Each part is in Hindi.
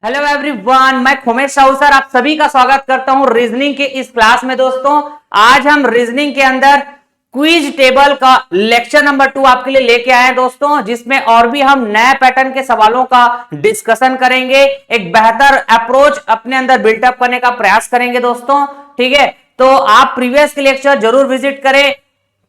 हेलो एवरीवन, मैं खोमेश साहू सर आप सभी का स्वागत करता हूं रीजनिंग के इस क्लास में। दोस्तों आज हम रीजनिंग के अंदर क्विज टेबल का लेक्चर नंबर 2 आपके लिए लेके आए हैं दोस्तों, जिसमें और भी हम नए पैटर्न के सवालों का डिस्कशन करेंगे, एक बेहतर अप्रोच अपने अंदर बिल्टअप करने का प्रयास करेंगे दोस्तों। ठीक है, तो आप प्रीवियस के लेक्चर जरूर विजिट करें,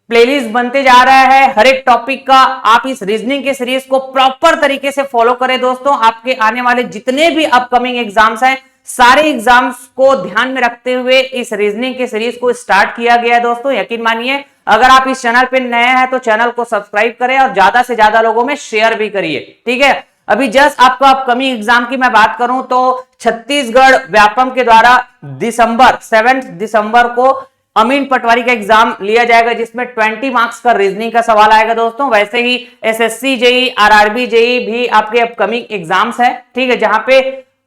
प्लेलिस्ट बनते जा रहा है हर एक टॉपिक का। आप इस रीजनिंग के सीरीज को प्रॉपर तरीके से फॉलो करें दोस्तों। आपके आने वाले जितने भी अपकमिंग एग्जाम्स हैं, सारे एग्जाम्स को ध्यान में रखते हुए इस रीजनिंग के सीरीज को स्टार्ट किया गया है दोस्तों। यकीन मानिए, अगर आप इस चैनल पे नए हैं तो चैनल को सब्सक्राइब करें और ज्यादा से ज्यादा लोगों में शेयर भी करिए। ठीक है, अभी जस्ट आपका अपकमिंग एग्जाम की मैं बात करूं तो छत्तीसगढ़ व्यापम के द्वारा 7 दिसंबर को अमीन पटवारी का एग्जाम लिया जाएगा, जिसमें 20 मार्क्स का रीजनिंग का सवाल आएगा दोस्तों। वैसे ही एसएससी जेई, आरआरबी जेई भी आपके अपकमिंग एग्जाम्स है। ठीक है, जहां पे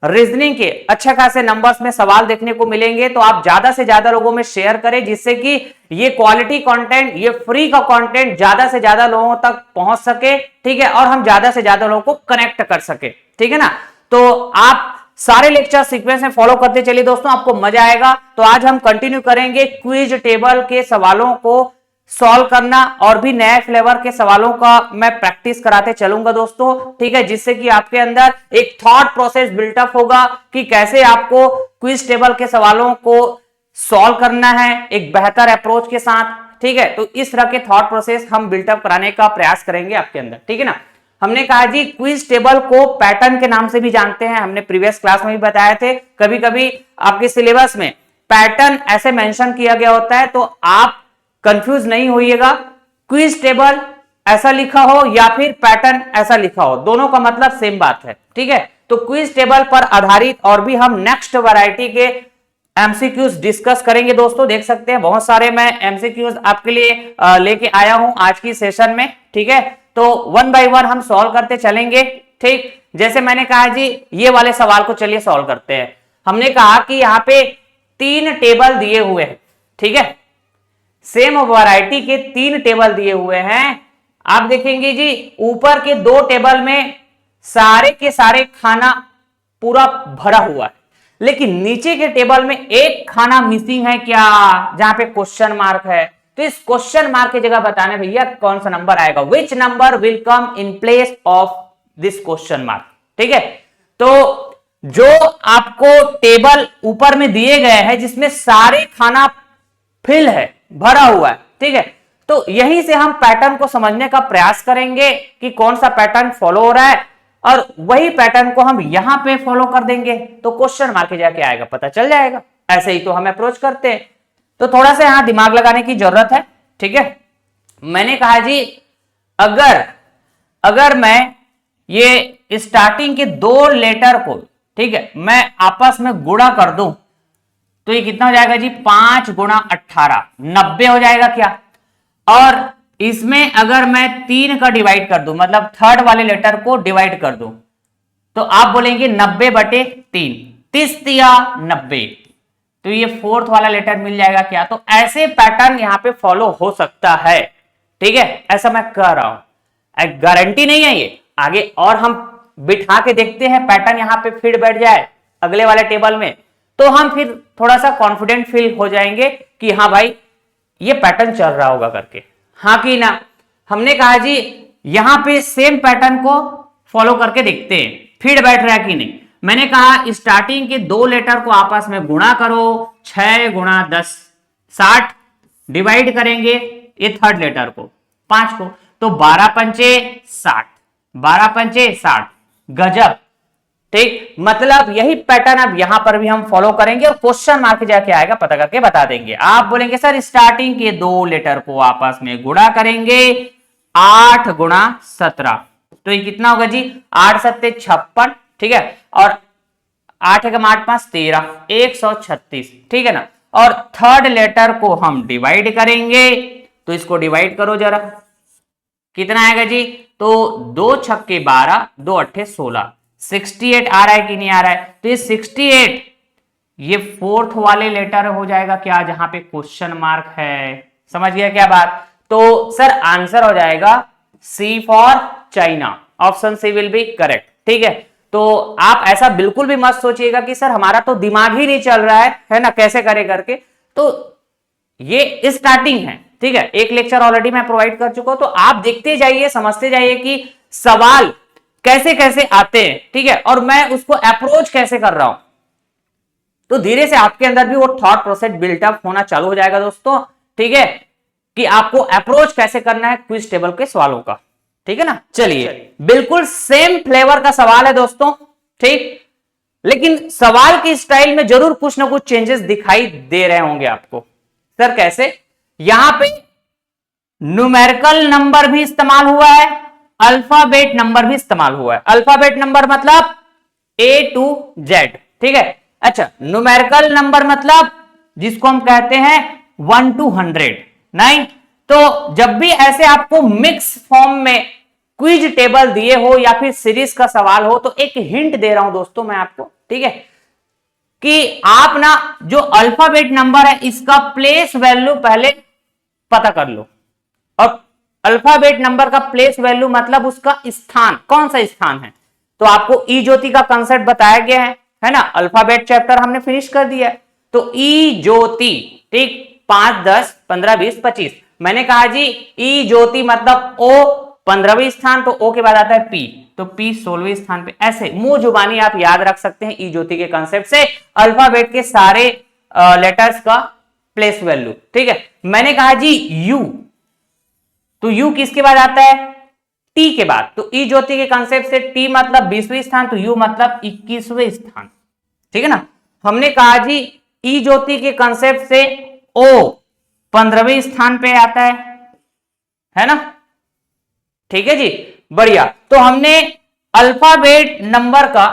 रीजनिंग के अच्छे खासे नंबर्स में सवाल देखने को मिलेंगे, तो आप ज्यादा से ज्यादा लोगों में शेयर करें, जिससे कि ये क्वालिटी कंटेंट, ये फ्री का कंटेंट ज्यादा से ज्यादा लोगों तक पहुंच सके। ठीक है, और हम ज्यादा से ज्यादा लोगों को कनेक्ट कर सके। ठीक है ना, तो आप सारे लेक्चर सीक्वेंस में फॉलो करते चलिए दोस्तों, आपको मजा आएगा। तो आज हम कंटिन्यू करेंगे क्विज टेबल के सवालों को सॉल्व करना, और भी नए फ्लेवर के सवालों का मैं प्रैक्टिस कराते चलूंगा दोस्तों। ठीक है, जिससे कि आपके अंदर एक थॉट प्रोसेस बिल्टअप होगा कि कैसे आपको क्विज टेबल के सवालों को सॉल्व करना है एक बेहतर अप्रोच के साथ। ठीक है, तो इस तरह के थॉट प्रोसेस हम बिल्टअप कराने का प्रयास करेंगे आपके अंदर। ठीक है ना, हमने कहा जी क्विज टेबल को पैटर्न के नाम से भी जानते हैं, हमने प्रीवियस क्लास में भी बताए थे। कभी कभी आपके सिलेबस में पैटर्न ऐसे मेंशन किया गया होता है, तो आप कंफ्यूज नहीं होइएगा। क्विज टेबल ऐसा लिखा हो या फिर पैटर्न ऐसा लिखा हो, दोनों का मतलब सेम बात है। ठीक है, तो क्विज टेबल पर आधारित और भी हम नेक्स्ट वैरायटी के एमसीक्यूज डिस्कस करेंगे दोस्तों। देख सकते हैं बहुत सारे मैं एमसीक्यूज आपके लिए लेके आया हूं आज की सेशन में। ठीक है, तो वन बाय वन हम सॉल्व करते चलेंगे। ठीक, जैसे मैंने कहा जी, ये वाले सवाल को चलिए सॉल्व करते हैं। हमने कहा कि यहां पे 3 टेबल दिए हुए हैं। ठीक है, सेम वैरायटी के 3 टेबल दिए हुए हैं। आप देखेंगे जी, ऊपर के 2 टेबल में सारे के सारे खाना पूरा भरा हुआ है, लेकिन नीचे के टेबल में एक खाना मिसिंग है क्या, जहां पे क्वेश्चन मार्क है। तो इस क्वेश्चन मार्क की जगह बताने भैया कौन सा नंबर आएगा, which number will come in place of this question mark. ठीक है, तो जो आपको टेबल ऊपर में दिए गए हैं, जिसमें सारे खाना फिल है, भरा हुआ है। ठीक है, तो यहीं से हम पैटर्न को समझने का प्रयास करेंगे कि कौन सा पैटर्न फॉलो हो रहा है, और वही पैटर्न को हम यहां पे फॉलो कर देंगे, तो क्वेश्चन मार्क के जाके आएगा, पता चल जाएगा। ऐसे ही तो हम अप्रोच करते हैं, तो थोड़ा सा यहां दिमाग लगाने की जरूरत है। ठीक है, मैंने कहा जी, अगर मैं ये स्टार्टिंग के 2 लेटर को, ठीक है, मैं आपस में गुणा कर दूं, तो ये कितना हो जाएगा जी, 5 गुणा 18, 90 हो जाएगा क्या। और इसमें अगर मैं 3 का डिवाइड कर दूं, मतलब थर्ड वाले लेटर को डिवाइड कर दूं, तो आप बोलेंगे 90/3, 30 या 90, तो ये फोर्थ वाला लेटर मिल जाएगा क्या। तो ऐसे पैटर्न यहां पे फॉलो हो सकता है। ठीक है, ऐसा मैं कह रहा हूं, गारंटी नहीं है ये, आगे और हम बिठा के देखते हैं, पैटर्न यहां पे फिट बैठ जाए अगले वाले टेबल में, तो हम फिर थोड़ा सा कॉन्फिडेंट फील हो जाएंगे कि हाँ भाई ये पैटर्न चल रहा होगा करके, हाँ कि ना। हमने कहा जी, यहां पे सेम पैटर्न को फॉलो करके देखते हैं फिट बैठ रहा है कि नहीं। मैंने कहा स्टार्टिंग के 2 लेटर को आपस में गुणा करो, 6 गुणा 10, 60, डिवाइड करेंगे ये थर्ड लेटर को 5 को, तो 12 पंचे 60, 12 पंचे 60, गजब। ठीक, मतलब यही पैटर्न अब यहां पर भी हम फॉलो करेंगे, और क्वेश्चन मार्क जाके आएगा, पता करके बता देंगे। आप बोलेंगे सर स्टार्टिंग के 2 लेटर को आपस में गुणा करेंगे, 8 गुणा 17, तो ये कितना होगा जी, 8 सत्ते 56। ठीक है, और 8 एकम 8 5 13, 136। ठीक है ना, और थर्ड लेटर को हम डिवाइड करेंगे, तो इसको डिवाइड करो जरा, कितना आएगा जी, तो 2 छक्के 12, 2 अट्ठे 16, 68 आ रहा है कि नहीं आ रहा है। तो ये 68 ये फोर्थ वाले लेटर हो जाएगा क्या, जहां पे क्वेश्चन मार्क है। समझ गया क्या बात। तो सर आंसर हो जाएगा C for China, option C will be correct. ठीक है, तो आप ऐसा बिल्कुल भी मत सोचिएगा कि सर हमारा तो दिमाग ही नहीं चल रहा है ना, कैसे करे करके। तो ये स्टार्टिंग है, ठीक है, एक लेक्चर ऑलरेडी मैं प्रोवाइड कर चुका हूं, तो आप देखते जाइए, समझते जाइए कि सवाल कैसे कैसे आते हैं, ठीक है, और मैं उसको अप्रोच कैसे कर रहा हूं। तो धीरे से आपके अंदर भी वो थॉट प्रोसेस बिल्टअप होना चालू हो जाएगा दोस्तों, ठीक है, कि आपको अप्रोच कैसे करना है क्विज टेबल के सवालों का, ठीक है ना। चलिए, बिल्कुल सेम फ्लेवर का सवाल है दोस्तों, ठीक, लेकिन सवाल की स्टाइल में जरूर कुछ ना कुछ चेंजेस दिखाई दे रहे होंगे आपको। सर कैसे? यहां पे न्यूमेरिकल नंबर भी इस्तेमाल हुआ है, अल्फाबेट नंबर भी इस्तेमाल हुआ है। अल्फाबेट नंबर मतलब A to Z, ठीक है। अच्छा, न्यूमेरिकल नंबर मतलब जिसको हम कहते हैं 1 to 100, नहीं। तो जब भी ऐसे आपको मिक्स फॉर्म में क्विज टेबल दिए हो या फिर सीरीज का सवाल हो, तो एक हिंट दे रहा हूं दोस्तों मैं आपको, ठीक है, कि आप ना जो अल्फाबेट नंबर है इसका प्लेस वैल्यू पहले पता कर लो। और अल्फाबेट नंबर का प्लेस वैल्यू मतलब उसका स्थान, कौन सा स्थान है। तो आपको ई ज्योति का कंसेप्ट बताया गया है ना, अल्फाबेट चैप्टर हमने फिनिश कर दिया है। तो ई ज्योति, ठीक, 5, 10, 15, 20, 25, मैंने कहा जी ई ज्योति मतलब ओ 15वें स्थान, तो ओ के बाद आता है पी, तो पी 16वें स्थान पे। ऐसे मुंह जुबानी आप याद रख सकते हैं ई ज्योति के कंसेप्ट से अल्फाबेट के सारे लेटर्स का प्लेस वैल्यू, ठीक है। मैंने कहा जी यू, तो यू किसके बाद आता है, टी के बाद। तो ई ज्योति के कंसेप्ट से टी मतलब 20वें स्थान, तो यू मतलब 21वें स्थान, ठीक है ना। हमने कहा जी ई ज्योति के कंसेप्ट से ओ 15वें स्थान पे आता है ना, ठीक है जी, बढ़िया। तो हमने अल्फाबेट नंबर का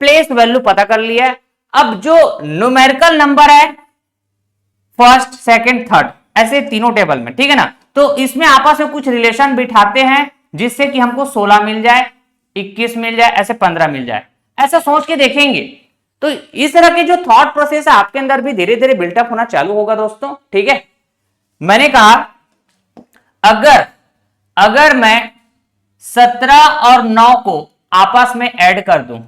प्लेस वैल्यू पता कर लिया है। अब जो न्यूमेरिकल नंबर है फर्स्ट, सेकंड, थर्ड, ऐसे तीनों टेबल में, ठीक है ना, तो इसमें आपस में कुछ रिलेशन बिठाते हैं जिससे कि हमको 16 मिल जाए, 21 मिल जाए, ऐसे 15 मिल जाए, ऐसा सोच के देखेंगे। तो इस तरह के जो थॉट प्रोसेस है आपके अंदर भी धीरे धीरे बिल्टअप होना चालू होगा दोस्तों, ठीक है। मैंने कहा अगर मैं 17 और 9 को आपस में ऐड कर दूं,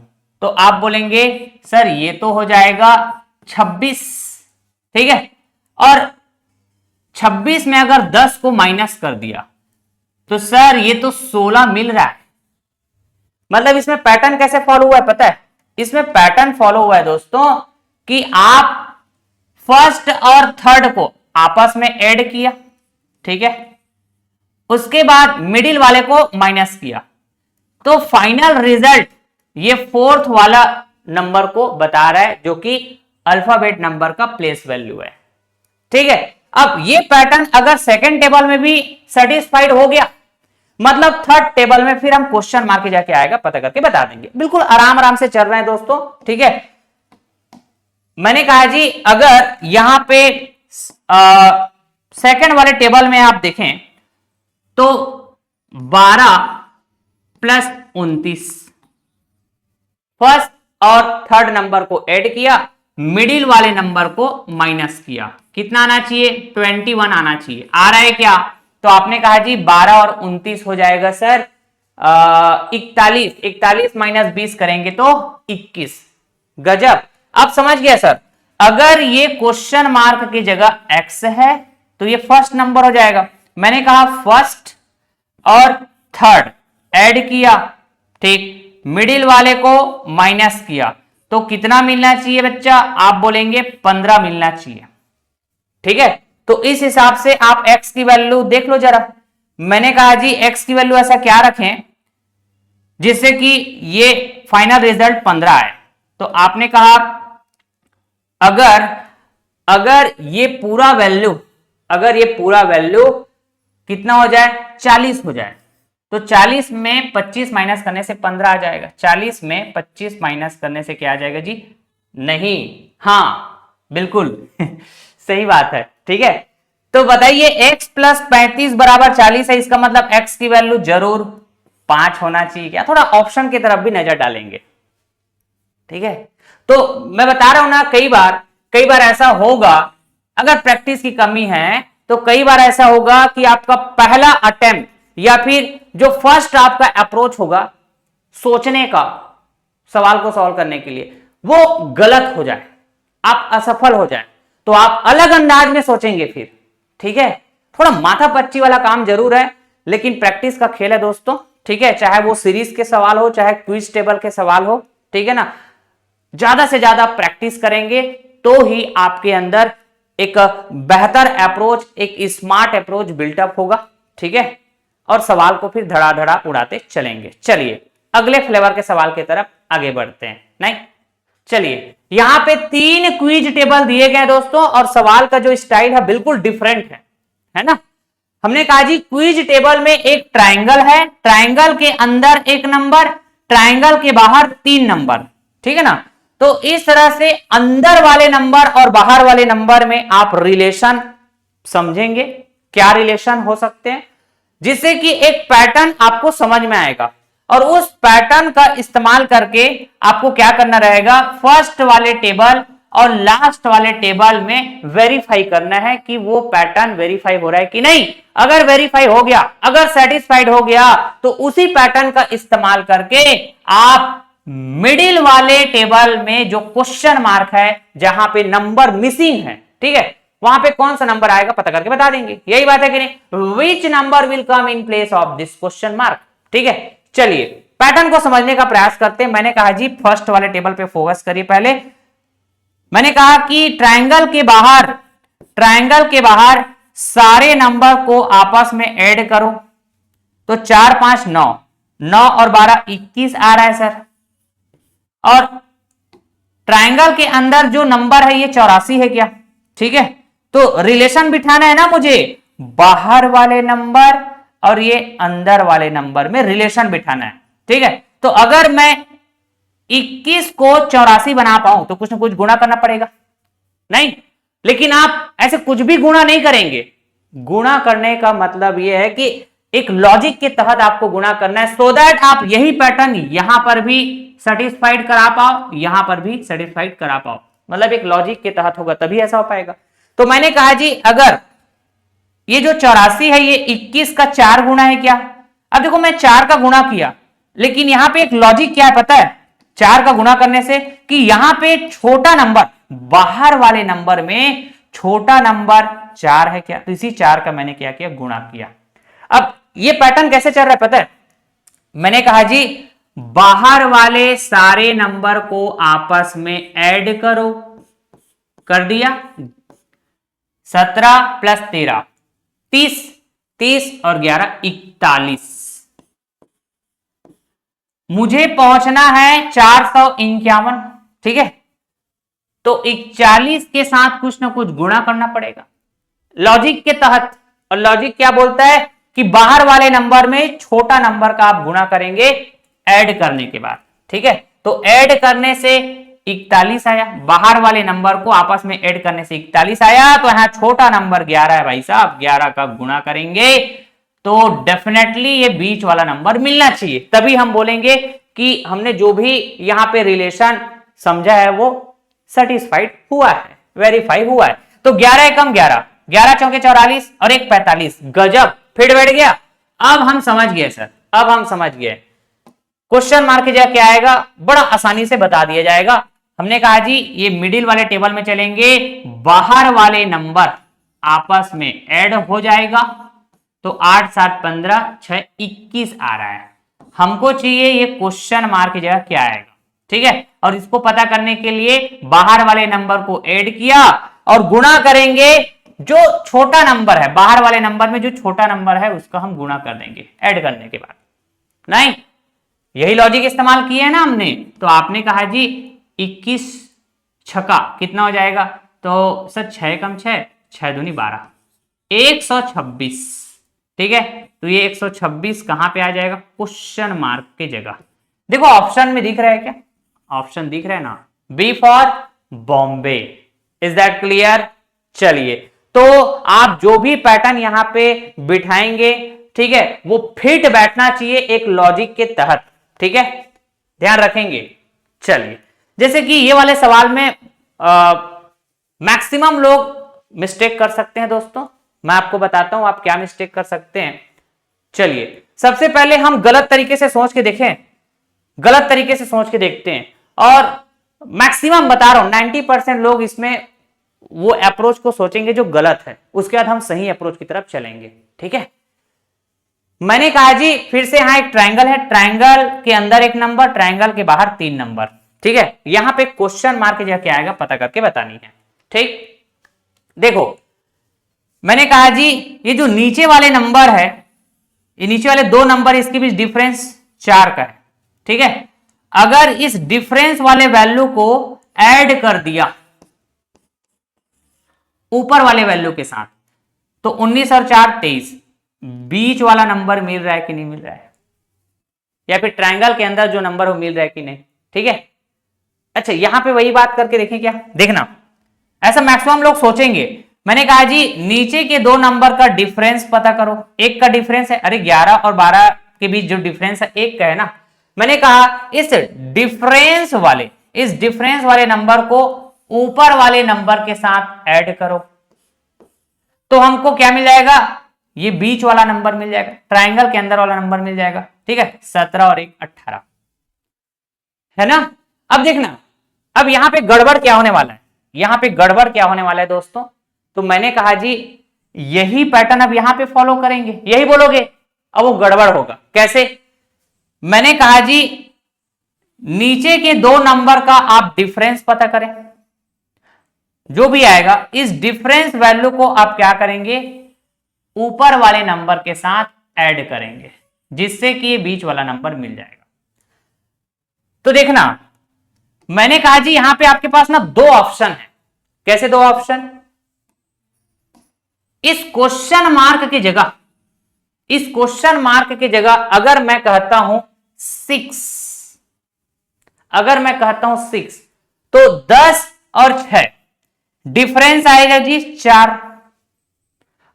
तो आप बोलेंगे सर ये तो हो जाएगा 26, ठीक है, और 26 में अगर 10 को माइनस कर दिया तो सर ये तो 16 मिल रहा है। मतलब इसमें पैटर्न कैसे फॉलो हुआ है पता है, इसमें पैटर्न फॉलो हुआ है दोस्तों कि आप फर्स्ट और थर्ड को आपस में ऐड किया, ठीक है, उसके बाद मिडिल वाले को माइनस किया, तो फाइनल रिजल्ट ये फोर्थ वाला नंबर को बता रहा है जो कि अल्फाबेट नंबर का प्लेस वैल्यू है, ठीक है। अब ये पैटर्न अगर सेकंड टेबल में भी सेटिस्फाइड हो गया, मतलब थर्ड टेबल में फिर हम क्वेश्चन मार्क के जाके आएगा, पता करके बता देंगे। बिल्कुल आराम आराम से चल रहे हैं दोस्तों, ठीक है। मैंने कहा जी अगर यहां पे सेकंड वाले टेबल में आप देखें तो 12 प्लस 29, फर्स्ट और थर्ड नंबर को ऐड किया, मिडिल वाले नंबर को माइनस किया, कितना आना चाहिए, 21 आना चाहिए। आ रहा है क्या, तो आपने कहा जी 12 और 29 हो जाएगा सर 41, 41 माइनस 20 करेंगे तो 21। गजब, अब समझ गया सर। अगर ये क्वेश्चन मार्क की जगह एक्स है तो ये फर्स्ट नंबर हो जाएगा। मैंने कहा फर्स्ट और थर्ड ऐड किया, ठीक, मिडिल वाले को माइनस किया, तो कितना मिलना चाहिए बच्चा, आप बोलेंगे 15 मिलना चाहिए, ठीक है। तो इस हिसाब से आप x की वैल्यू देख लो जरा। मैंने कहा जी x की वैल्यू ऐसा क्या रखें जिससे कि ये फाइनल रिजल्ट 15 आए। तो आपने कहा अगर ये पूरा वैल्यू कितना हो जाए, 40 हो जाए, तो 40 में 25 माइनस करने से 15 आ जाएगा। 40 में 25 माइनस करने से क्या आ जाएगा जी, नहीं, हाँ बिल्कुल सही बात है, ठीक है। तो बताइए x प्लस 35 बराबर 40 है, इसका मतलब x की वैल्यू जरूर 5 होना चाहिए क्या। थोड़ा ऑप्शन की तरफ भी नजर डालेंगे, ठीक है। तो मैं बता रहा हूं ना, कई बार ऐसा होगा, अगर प्रैक्टिस की कमी है तो कई बार ऐसा होगा कि आपका पहला अटेम्प्ट या फिर जो फर्स्ट आपका अप्रोच होगा सोचने का, सवाल को सॉल्व करने के लिए, वो गलत हो जाए, आप असफल हो जाए, तो आप अलग अंदाज में सोचेंगे फिर। ठीक है, थोड़ा माथा पच्ची वाला काम जरूर है, लेकिन प्रैक्टिस का खेल है दोस्तों। ठीक है, चाहे वो सीरीज के सवाल हो, चाहे क्विज टेबल के सवाल हो, ठीक है ना, ज्यादा से ज्यादा प्रैक्टिस करेंगे तो ही आपके अंदर एक बेहतर अप्रोच, एक स्मार्ट अप्रोच बिल्टअप होगा। ठीक है, और सवाल को फिर धड़ाधड़ा उड़ाते चलेंगे। चलिए अगले फ्लेवर के सवाल की तरफ आगे बढ़ते हैं। नहीं, चलिए यहां पे 3 क्विज टेबल दिए गए दोस्तों, और सवाल का जो स्टाइल है बिल्कुल डिफरेंट है ना। हमने कहा जी क्विज टेबल में एक ट्रायंगल है, ट्रायंगल के अंदर एक नंबर, ट्रायंगल के बाहर 3 नंबर। ठीक है ना, तो इस तरह से अंदर वाले नंबर और बाहर वाले नंबर में आप रिलेशन समझेंगे, क्या रिलेशन हो सकते हैं, जिससे कि एक पैटर्न आपको समझ में आएगा। और उस पैटर्न का इस्तेमाल करके आपको क्या करना रहेगा, फर्स्ट वाले टेबल और लास्ट वाले टेबल में वेरीफाई करना है कि वो पैटर्न वेरीफाई हो रहा है कि नहीं। अगर वेरीफाई हो गया, अगर सेटिस्फाइड हो गया, तो उसी पैटर्न का इस्तेमाल करके आप मिडिल वाले टेबल में जो क्वेश्चन मार्क है, जहां पे नंबर मिसिंग है, ठीक है, वहां पे कौन सा नंबर आएगा पता करके बता देंगे। यही बात है कि नहीं, which number will come in place of this question mark. ठीक है, चलिए पैटर्न को समझने का प्रयास करते हैं। मैंने कहा जी फर्स्ट वाले टेबल पे फोकस करिए। पहले मैंने कहा कि ट्रायंगल के बाहर सारे नंबर को आपस में ऐड करो, तो 4 5 9, 9 और 12 21 आ रहा है सर। और ट्रायंगल के अंदर जो नंबर है ये 84 है क्या। ठीक है, तो रिलेशन बिठाना है ना मुझे, बाहर वाले नंबर और ये अंदर वाले नंबर में रिलेशन बिठाना है। ठीक है, तो अगर मैं 21 को 84 बना पाऊं तो कुछ ना कुछ गुणा करना पड़ेगा, नहीं, लेकिन आप ऐसे कुछ भी गुणा नहीं करेंगे। गुणा करने का मतलब यह है कि एक लॉजिक के तहत आपको गुणा करना है, सो दैट आप यही पैटर्न यहां पर भी सेटिस्फाइड करा पाओ, यहां पर भी सेटिस्फाइड करा पाओ। मतलब एक लॉजिक के तहत होगा तभी ऐसा हो पाएगा। तो मैंने कहा जी अगर ये जो 84 है ये 21 का 4 गुना है क्या। अब देखो मैं 4 का गुणा किया, लेकिन यहां पे एक लॉजिक क्या है पता है 4 का गुणा करने से, कि यहां पे छोटा नंबर, बाहर वाले नंबर में छोटा नंबर 4 है क्या, तो इसी 4 का मैंने क्या किया, गुणा किया। अब ये पैटर्न कैसे चल रहा है पता है, मैंने कहा जी बाहर वाले सारे नंबर को आपस में ऐड करो, कर दिया, 17 प्लस 13 30, 30 और 11 41। मुझे पहुंचना है 451। ठीक है, तो 41 के साथ कुछ ना कुछ गुणा करना पड़ेगा लॉजिक के तहत। और लॉजिक क्या बोलता है कि बाहर वाले नंबर में छोटा नंबर का आप गुणा करेंगे ऐड करने के बाद। ठीक है, तो ऐड करने से 41 आया, बाहर वाले नंबर को आपस में ऐड करने से 41 आया, तो यहां छोटा नंबर 11 है भाई साहब, 11 का गुणा करेंगे तो डेफिनेटली ये बीच वाला नंबर मिलना चाहिए, तभी हम बोलेंगे कि हमने जो भी यहां पे रिलेशन समझा है वो सेटिस्फाइड हुआ है, वेरीफाई हुआ है। तो 11 एकम 11, 11 चौके 44 और 1 45, गजब, फिट बैठ गया। अब हम समझ गए सर, अब हम समझ गए क्वेश्चन मार्क की जगह क्या आएगा, बड़ा आसानी से बता दिया जाएगा। हमने कहा जी ये मिडिल वाले टेबल में चलेंगे, बाहर वाले नंबर आपस में ऐड हो जाएगा, तो 8 7 15 6 21 आ रहा है। हमको चाहिए ये क्वेश्चन मार्क की जगह क्या आएगा। ठीक है, और इसको पता करने के लिए बाहर वाले नंबर को ऐड किया और गुणा करेंगे, जो छोटा नंबर है बाहर वाले नंबर में जो छोटा नंबर है उसका हम गुणा कर देंगे ऐड करने के बाद। नहीं, यही लॉजिक इस्तेमाल किया है ना हमने। तो आपने कहा जी 21 छक्का कितना हो जाएगा, तो सर 6 कम 6, 6 दूनी 12, 126। ठीक है, तो ये 126 कहां पे आ जाएगा, क्वेश्चन मार्क की जगह। देखो ऑप्शन में दिख रहा है क्या, ऑप्शन दिख रहा है ना, B for Bombay. Is that clear. चलिए, तो आप जो भी पैटर्न यहां पे बिठाएंगे, ठीक है, वो फिट बैठना चाहिए एक लॉजिक के तहत। ठीक है, ध्यान रखेंगे। चलिए, जैसे कि ये वाले सवाल में मैक्सिमम लोग मिस्टेक कर सकते हैं दोस्तों, मैं आपको बताता हूं आप क्या मिस्टेक कर सकते हैं। चलिए, सबसे पहले हम गलत तरीके से सोच के देखें। गलत तरीके से सोच के देखते हैं, और मैक्सिमम बता रहा हूं 90% लोग इसमें वो अप्रोच को सोचेंगे जो गलत है, उसके बाद हम सही अप्रोच की तरफ चलेंगे। ठीक है, मैंने कहा जी फिर से यहां एक ट्रायंगल है, ट्रायंगल के अंदर एक नंबर, ट्रायंगल के बाहर 3 नंबर। ठीक है, यहां पे क्वेश्चन मार्क जगह क्या आएगा पता करके बतानी है। ठीक, देखो मैंने कहा जी ये जो नीचे वाले नंबर है, ये नीचे वाले 2 नंबर, इसके बीच डिफरेंस 4 का है। ठीक है, अगर इस डिफरेंस वाले वैल्यू को ऐड कर दिया ऊपर वाले वैल्यू के साथ, तो 19 और 4 23, बीच वाला नंबर मिल रहा है कि नहीं मिल रहा है, या फिर ट्रायंगल के अंदर जो नंबर वो मिल रहा है कि नहीं। ठीक है, अच्छा यहां पे वही बात करके देखें, क्या देखना, ऐसा मैक्सिमम लोग सोचेंगे। मैंने कहा जी नीचे के 2 नंबर का डिफरेंस पता करो, एक का डिफरेंस है, अरे 11 और 12 के बीच जो डिफरेंस है 1 का है ना। मैंने कहा इस डिफरेंस वाले नंबर को ऊपर वाले नंबर के साथ ऐड करो, तो हमको क्या मिल जाएगा, ये बीच वाला नंबर मिल जाएगा, ट्रायंगल के अंदर वाला नंबर मिल जाएगा। ठीक है, 17 और 1 18 है ना। अब देखना, अब यहां पे गड़बड़ क्या होने वाला है, यहां पे गड़बड़ क्या होने वाला है दोस्तों, तो मैंने कहा जी यही पैटर्न अब यहां पे फॉलो करेंगे, यही बोलोगे, अब वो गड़बड़ होगा। कैसे, मैंने कहा जी नीचे के 2 नंबर का आप डिफरेंस पता करें, जो भी आएगा इस डिफरेंस वैल्यू को आप क्या करेंगे, ऊपर वाले नंबर के साथ ऐड करेंगे, जिससे कि ये बीच वाला नंबर मिल जाएगा। तो देखना, मैंने कहा जी यहां पे आपके पास ना 2 ऑप्शन है। कैसे 2 ऑप्शन, इस क्वेश्चन मार्क की जगह अगर मैं कहता हूं 6, तो 10 और 6 डिफरेंस आएगा जी 4,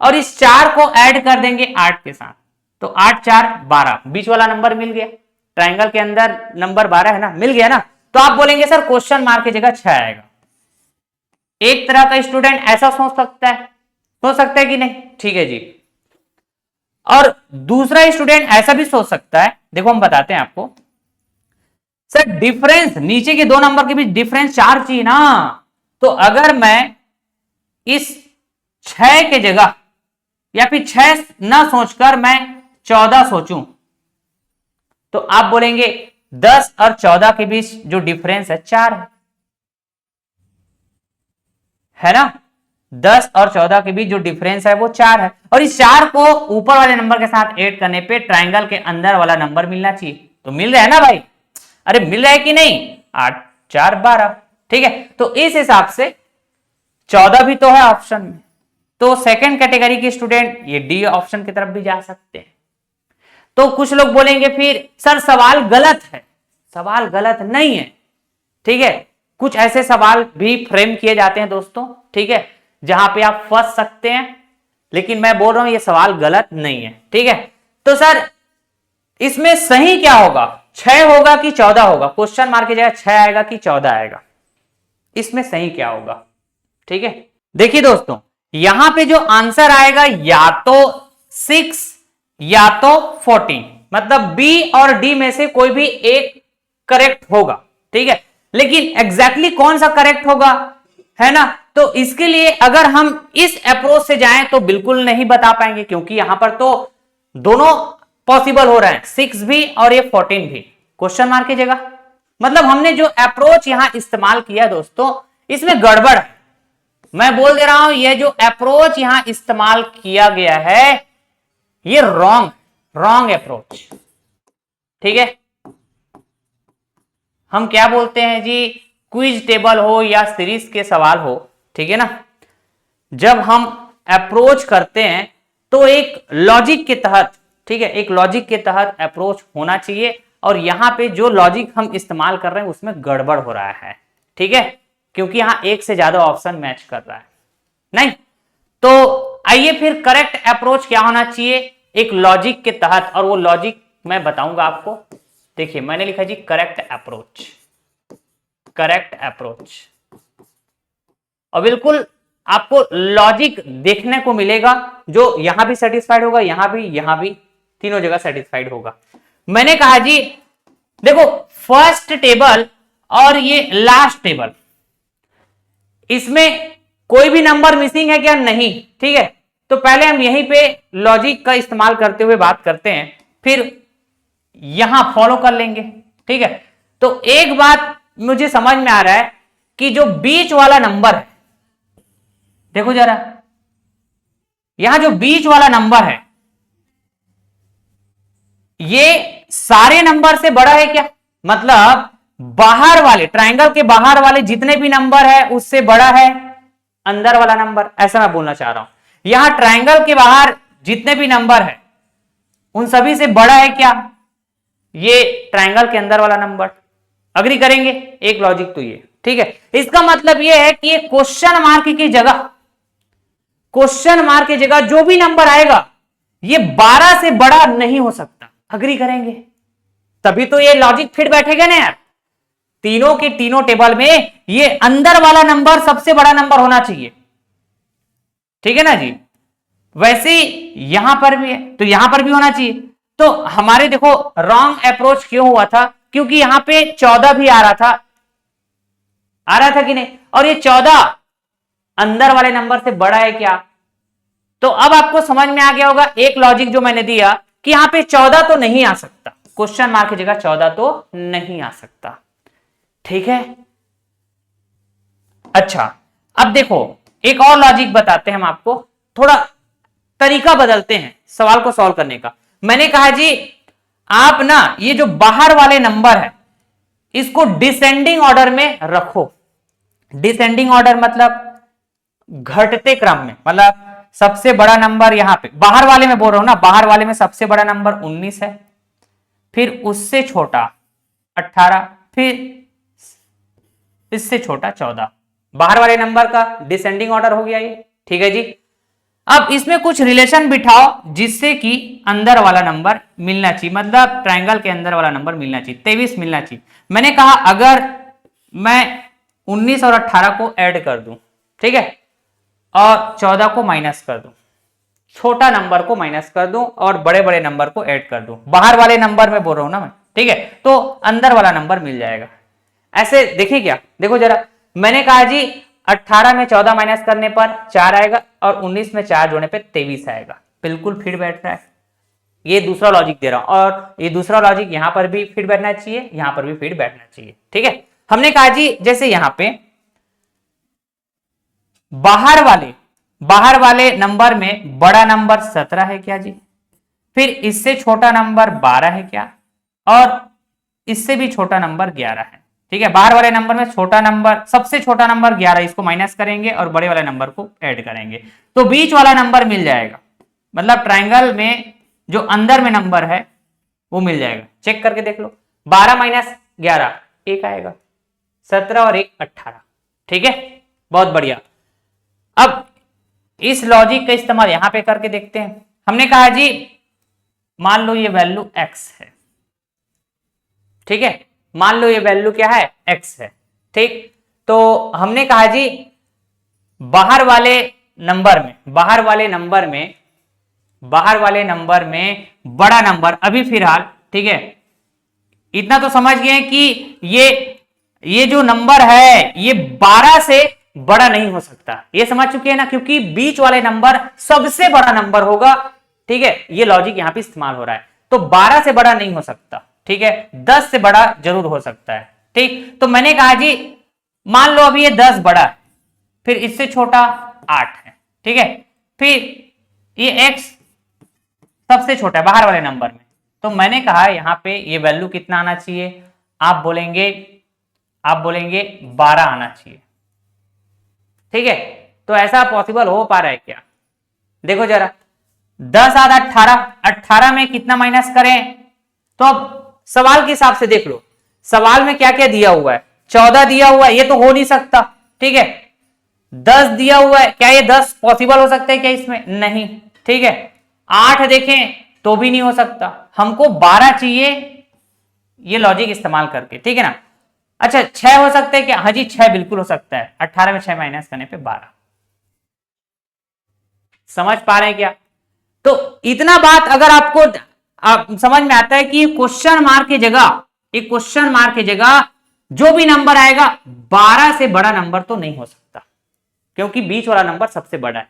और इस 4 को ऐड कर देंगे 8 के साथ, तो 8 4 12, बीच वाला नंबर मिल गया, ट्रायंगल के अंदर नंबर 12 है ना, मिल गया ना। तो आप बोलेंगे सर क्वेश्चन मार्क की जगह 6 आएगा। एक तरह का स्टूडेंट ऐसा सोच सकता है कि नहीं, ठीक है जी। और दूसरा स्टूडेंट ऐसा भी सोच सकता है, देखो हम बताते हैं आपको, सर डिफरेंस नीचे के 2 नंबर के बीच डिफरेंस 4 चाहिए ना, तो अगर मैं इस 6 के जगह या फिर 6 ना सोचकर मैं 14 सोचूं, तो आप बोलेंगे 10 और 14 के बीच जो डिफरेंस है 4 है ना, 10 और 14 के बीच जो डिफरेंस है वो 4 है, और इस 4 को ऊपर वाले नंबर के साथ ऐड करने पे ट्रायंगल के अंदर वाला नंबर मिलना चाहिए, तो मिल रहा है ना भाई, अरे मिल रहा है कि नहीं, 8 4 12। ठीक है, तो इस हिसाब से 14 भी तो है ऑप्शन में, तो सेकंड कैटेगरी के स्टूडेंट ये डी ऑप्शन की तरफ भी जा सकते हैं। तो कुछ लोग बोलेंगे फिर सर सवाल गलत है, सवाल गलत नहीं है। ठीक है, कुछ ऐसे सवाल भी फ्रेम किए जाते हैं दोस्तों, ठीक है, जहां पे आप फंस सकते हैं, लेकिन मैं बोल रहा हूं ये सवाल गलत नहीं है। ठीक है, तो सर इसमें सही क्या होगा, 6 होगा कि 14 होगा, क्वेश्चन मार्क की जगह 6 आएगा कि 14 आएगा, इसमें सही क्या होगा। ठीक है, देखिए दोस्तों यहां पे जो आंसर आएगा या तो 6 या तो 14, मतलब बी और डी में से कोई भी एक करेक्ट होगा। ठीक है, लेकिन एग्जैक्टली कौन सा करेक्ट होगा, है ना, तो इसके लिए अगर हम इस अप्रोच से जाएं तो बिल्कुल नहीं बता पाएंगे, क्योंकि यहां पर तो दोनों पॉसिबल हो रहा है, 6 भी और ये 14 भी क्वेश्चन मार्क की जगह। मतलब हमने जो अप्रोच यहां इस्तेमाल किया दोस्तों, इसमें गड़बड़ है, मैं बोल दे रहा हूं, ये जो अप्रोच यहां इस्तेमाल किया गया है ये रॉन्ग अप्रोच। ठीक है, हम क्या बोलते हैं जी, क्विज टेबल हो या सीरीज के सवाल हो, ठीक है ना, जब हम अप्रोच करते हैं तो एक लॉजिक के तहत, ठीक है, एक लॉजिक के तहत अप्रोच होना चाहिए, और यहां पे जो लॉजिक हम इस्तेमाल कर रहे हैं उसमें गड़बड़ हो रहा है। ठीक है, क्योंकि यहां एक से ज्यादा ऑप्शन मैच कर रहा है नहीं। तो आइए फिर करेक्ट अप्रोच क्या होना चाहिए, एक लॉजिक के तहत, और वो लॉजिक मैं बताऊंगा आपको। देखिए मैंने लिखा जी करेक्ट अप्रोच, और बिल्कुल आपको लॉजिक देखने को मिलेगा जो यहां भी सेटिस्फाइड होगा, यहां भी तीनों जगह सेटिस्फाइड होगा। मैंने कहा जी देखो फर्स्ट टेबल और ये लास्ट टेबल, इसमें कोई भी नंबर मिसिंग है क्या? नहीं। ठीक है, तो पहले हम यहीं पे लॉजिक का इस्तेमाल करते हुए बात करते हैं, फिर यहां फॉलो कर लेंगे। ठीक है, तो एक बात मुझे समझ में आ रहा है कि जो बीच वाला नंबर है, देखो जरा, यहां जो बीच वाला नंबर है ये सारे नंबर से बड़ा है क्या? मतलब बाहर वाले, ट्रायंगल के बाहर वाले जितने भी नंबर है उससे बड़ा है अंदर वाला नंबर, ऐसा मैं बोलना चाह रहा हूं। यहां ट्रायंगल के बाहर जितने भी नंबर है उन सभी से बड़ा है क्या? ये ट्रायंगल के अंदर वाला नंबर। अग्री करेंगे? एक लॉजिक तो ये। ठीक है, इसका मतलब ये है कि ये क्वेश्चन मार्क की जगह, क्वेश्चन मार्क की जगह जो भी नंबर आएगा ये 12 से बड़ा नहीं हो सकता। अग्री करेंगे? तभी तो ये लॉजिक फिट बैठेगा ना यार। तीनों के तीनों टेबल में ये अंदर वाला नंबर सबसे बड़ा नंबर होना चाहिए। ठीक है ना जी? वैसे ही यहां पर भी है तो यहां पर भी होना चाहिए। तो हमारे देखो रॉन्ग अप्रोच क्यों हुआ था? क्योंकि यहां पे 14 भी आ रहा था कि नहीं? और ये 14 अंदर वाले नंबर से बड़ा है क्या? तो अब आपको समझ में आ गया होगा एक लॉजिक जो मैंने दिया कि यहां पे 14 तो नहीं आ सकता, क्वेश्चन मार्क की जगह 14 तो नहीं आ सकता। ठीक है, अच्छा अब देखो एक और लॉजिक बताते हैं हम आपको, थोड़ा तरीका बदलते हैं सवाल को सॉल्व करने का। मैंने कहा जी आप ना ये जो बाहर वाले नंबर है इसको डिसेंडिंग ऑर्डर में रखो। डिसेंडिंग ऑर्डर मतलब घटते क्रम में, मतलब सबसे बड़ा नंबर यहां पे बाहर वाले में बोल रहा हूं ना, बाहर वाले में सबसे बड़ा नंबर 19 है, फिर उससे छोटा 18, फिर इससे छोटा 14। बाहर वाले नंबर का डिसेंडिंग ऑर्डर हो गया ये। ठीक है जी, अब इसमें कुछ रिलेशन बिठाओ जिससे कि अंदर वाला नंबर मिलना चाहिए, मतलब ट्रायंगल के अंदर वाला नंबर मिलना चाहिए, 23 मिलना चाहिए। मैंने कहा अगर मैं 19 और 18 को ऐड कर दूं, ठीक है, और 14 को माइनस कर दूं, छोटा नंबर को माइनस कर दूं और बड़े बड़े नंबर को ऐड कर दूं, बाहर वाले नंबर में बोल रहा हूं ना मैं, ठीक है, तो अंदर वाला नंबर मिल जाएगा। ऐसे देखिए क्या, देखो जरा, मैंने कहा जी 18 में 14 माइनस करने पर 4 आएगा और 19 में 4 जोड़ने पे 23 आएगा। बिल्कुल फिट बैठ रहा है। ये दूसरा लॉजिक दे रहा हूं और ये दूसरा लॉजिक यहां पर भी फिट बैठना चाहिए, यहां पर भी फिट बैठना चाहिए। ठीक है, हमने कहा जी जैसे यहां पे बाहर वाले नंबर में बड़ा नंबर 17 है क्या जी, फिर इससे छोटा नंबर 12 है क्या, और इससे भी छोटा नंबर 11 है। ठीक है, बाहर वाले नंबर में छोटा नंबर, सबसे छोटा नंबर 11, इसको माइनस करेंगे और बड़े वाले नंबर को ऐड करेंगे तो बीच वाला नंबर मिल जाएगा। मतलब ट्रायंगल में जो अंदर में नंबर है वो मिल जाएगा। चेक करके देख लो, 12 माइनस 11 1 आएगा, 17 और 1 18। ठीक है, बहुत बढ़िया। अब इस लॉजिक का इस्तेमाल यहां पे करके देखते हैं। हमने कहा जी मान लो ये वैल्यू x है, ठीक है, मान लो ये वैल्यू क्या है, x है। ठीक, तो हमने कहा जी बाहर वाले नंबर में बड़ा नंबर अभी फिलहाल, ठीक है, इतना तो समझ गए कि ये जो नंबर है ये 12 से बड़ा नहीं हो सकता, ये समझ चुके हैं ना, क्योंकि बीच वाले नंबर सबसे बड़ा नंबर होगा। ठीक है, ये लॉजिक यहां पे इस्तेमाल हो रहा है, तो 12 से बड़ा नहीं हो सकता। ठीक है, 10 से बड़ा जरूर हो सकता है। ठीक, तो मैंने कहा जी मान लो अभी ये 10 बड़ा है, फिर इससे छोटा 8 है, ठीक है, फिर ये x सबसे छोटा है बाहर वाले नंबर में, तो मैंने कहा यहां पे ये वैल्यू कितना आना चाहिए, आप बोलेंगे 12 आना चाहिए। ठीक है, तो ऐसा पॉसिबल हो पा रहा है क्या? देखो जरा, 10 आधा 18, 18 में कितना माइनस करें, तो अब सवाल के हिसाब से देख लो, सवाल में क्या क्या दिया हुआ है, 14 दिया हुआ है, ये तो हो नहीं सकता। ठीक है, 10 दिया हुआ है, क्या ये 10 पॉसिबल हो सकता है क्या इसमें? नहीं। ठीक है, 8 देखें तो भी नहीं हो सकता, हमको 12 चाहिए ये लॉजिक इस्तेमाल करके। ठीक है ना, अच्छा 6 हो सकता है क्या? हाँ जी 6 बिल्कुल हो सकता है, 18 में 6 माइनस करने पे 12। समझ पा रहे हैं क्या? तो इतना बात अगर आपको आप समझ में आता है कि क्वेश्चन मार्क की जगह ये क्वेश्चन मार्क की जगह जो भी नंबर आएगा 12 से बड़ा नंबर तो नहीं हो सकता, क्योंकि बीच वाला नंबर सबसे बड़ा है।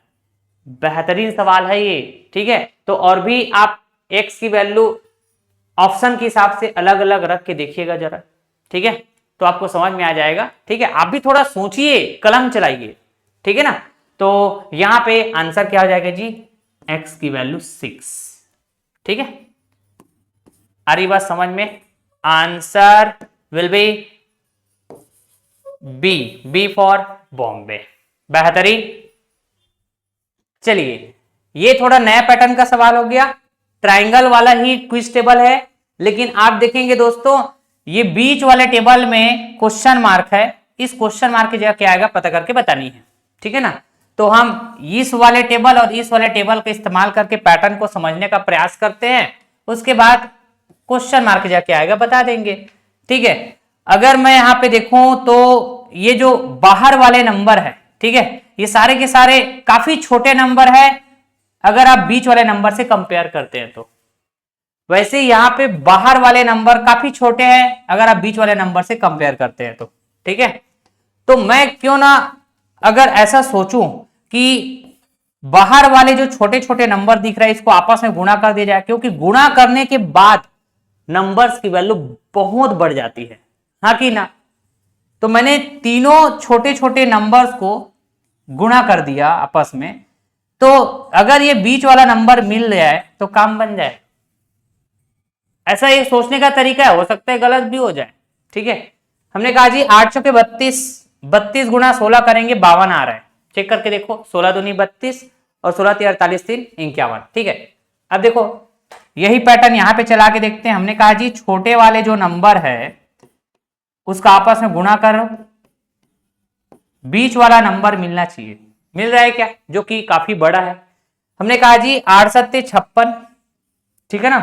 बेहतरीन सवाल है ये, ठीक है। तो और भी आप x की वैल्यू ऑप्शन के हिसाब से अलग अलग रख के देखिएगा जरा, ठीक है, तो आपको समझ में आ जाएगा, ठीक है। आप भी थोड़ा सोचिए, कलम चलाइए, ठीक है ना। तो यहां पे आंसर क्या हो जाएगा जी, x की वैल्यू 6, ठीक है। आ रही बात समझ में, answer will be B for Bombay. बेहतरीन। चलिए, ये थोड़ा नया पैटर्न का सवाल हो गया, ट्राइंगल वाला ही क्विज टेबल है, लेकिन आप देखेंगे दोस्तों ये बीच वाले टेबल में क्वेश्चन मार्क है, इस क्वेश्चन मार्क की जगह क्या आएगा पता करके बतानी है, ठीक है ना। तो हम इस वाले टेबल और इस वाले टेबल का इस्तेमाल करके पैटर्न को समझने का प्रयास करते हैं, उसके बाद क्वेश्चन मार्क की जगह क्या आएगा बता देंगे, ठीक है। अगर मैं यहां पे देखूं तो ये जो बाहर वाले नंबर है, ठीक है, ये सारे के सारे काफी छोटे नंबर है अगर आप बीच वाले नंबर से कंपेयर करते हैं तो। वैसे यहां पे बाहर वाले नंबर काफी छोटे हैं अगर आप बीच वाले नंबर से कंपेयर करते हैं तो, ठीक है। तो मैं क्यों ना अगर ऐसा सोचूं कि बाहर वाले जो छोटे छोटे नंबर दिख रहे हैं इसको आपस में गुणा कर दिया जाए, क्योंकि गुणा करने के बाद नंबर्स की वैल्यू बहुत बढ़ जाती है, हाँ कि ना। तो मैंने तीनों छोटे छोटे नंबर्स को गुणा कर दिया आपस में, तो अगर ये बीच वाला नंबर मिल जाए तो काम बन जाए। ऐसा ये सोचने का तरीका है, हो सकता है गलत भी हो जाए, ठीक है। हमने कहा जी 8 चौके 32, 32 गुणा 16 करेंगे 52 आ रहा है, चेक करके देखो, 16 दूनी 32 और 16 3 48 3 51, ठीक है। अब देखो यही पैटर्न यहां पे चला के देखते हैं। हमने कहा जी छोटे वाले जो नंबर है उसका आपस में गुणा करो, बीच वाला नंबर मिलना चाहिए, मिल रहा है क्या, जो कि काफी बड़ा है। हमने कहा जी 8 7 56, ठीक है ना,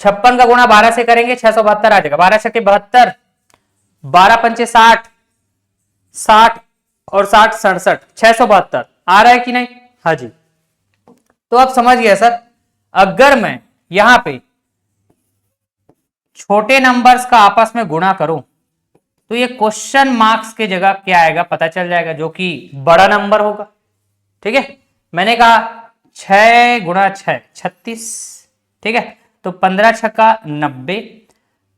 56 का गुणा 12 से करेंगे 672 आ जाएगा, 12 छक्के 72, 12 पंचे 60, 60 और 60 67, 672 आ रहा है कि नहीं, हाँ जी। तो आप समझ गए सर, अगर मैं यहां पे छोटे नंबर्स का आपस में गुणा करूं तो ये क्वेश्चन मार्क्स की जगह क्या आएगा पता चल जाएगा, जो कि बड़ा नंबर होगा, ठीक है। मैंने कहा 6 गुणा 6 36, ठीक है, तो 15 छक्का 90,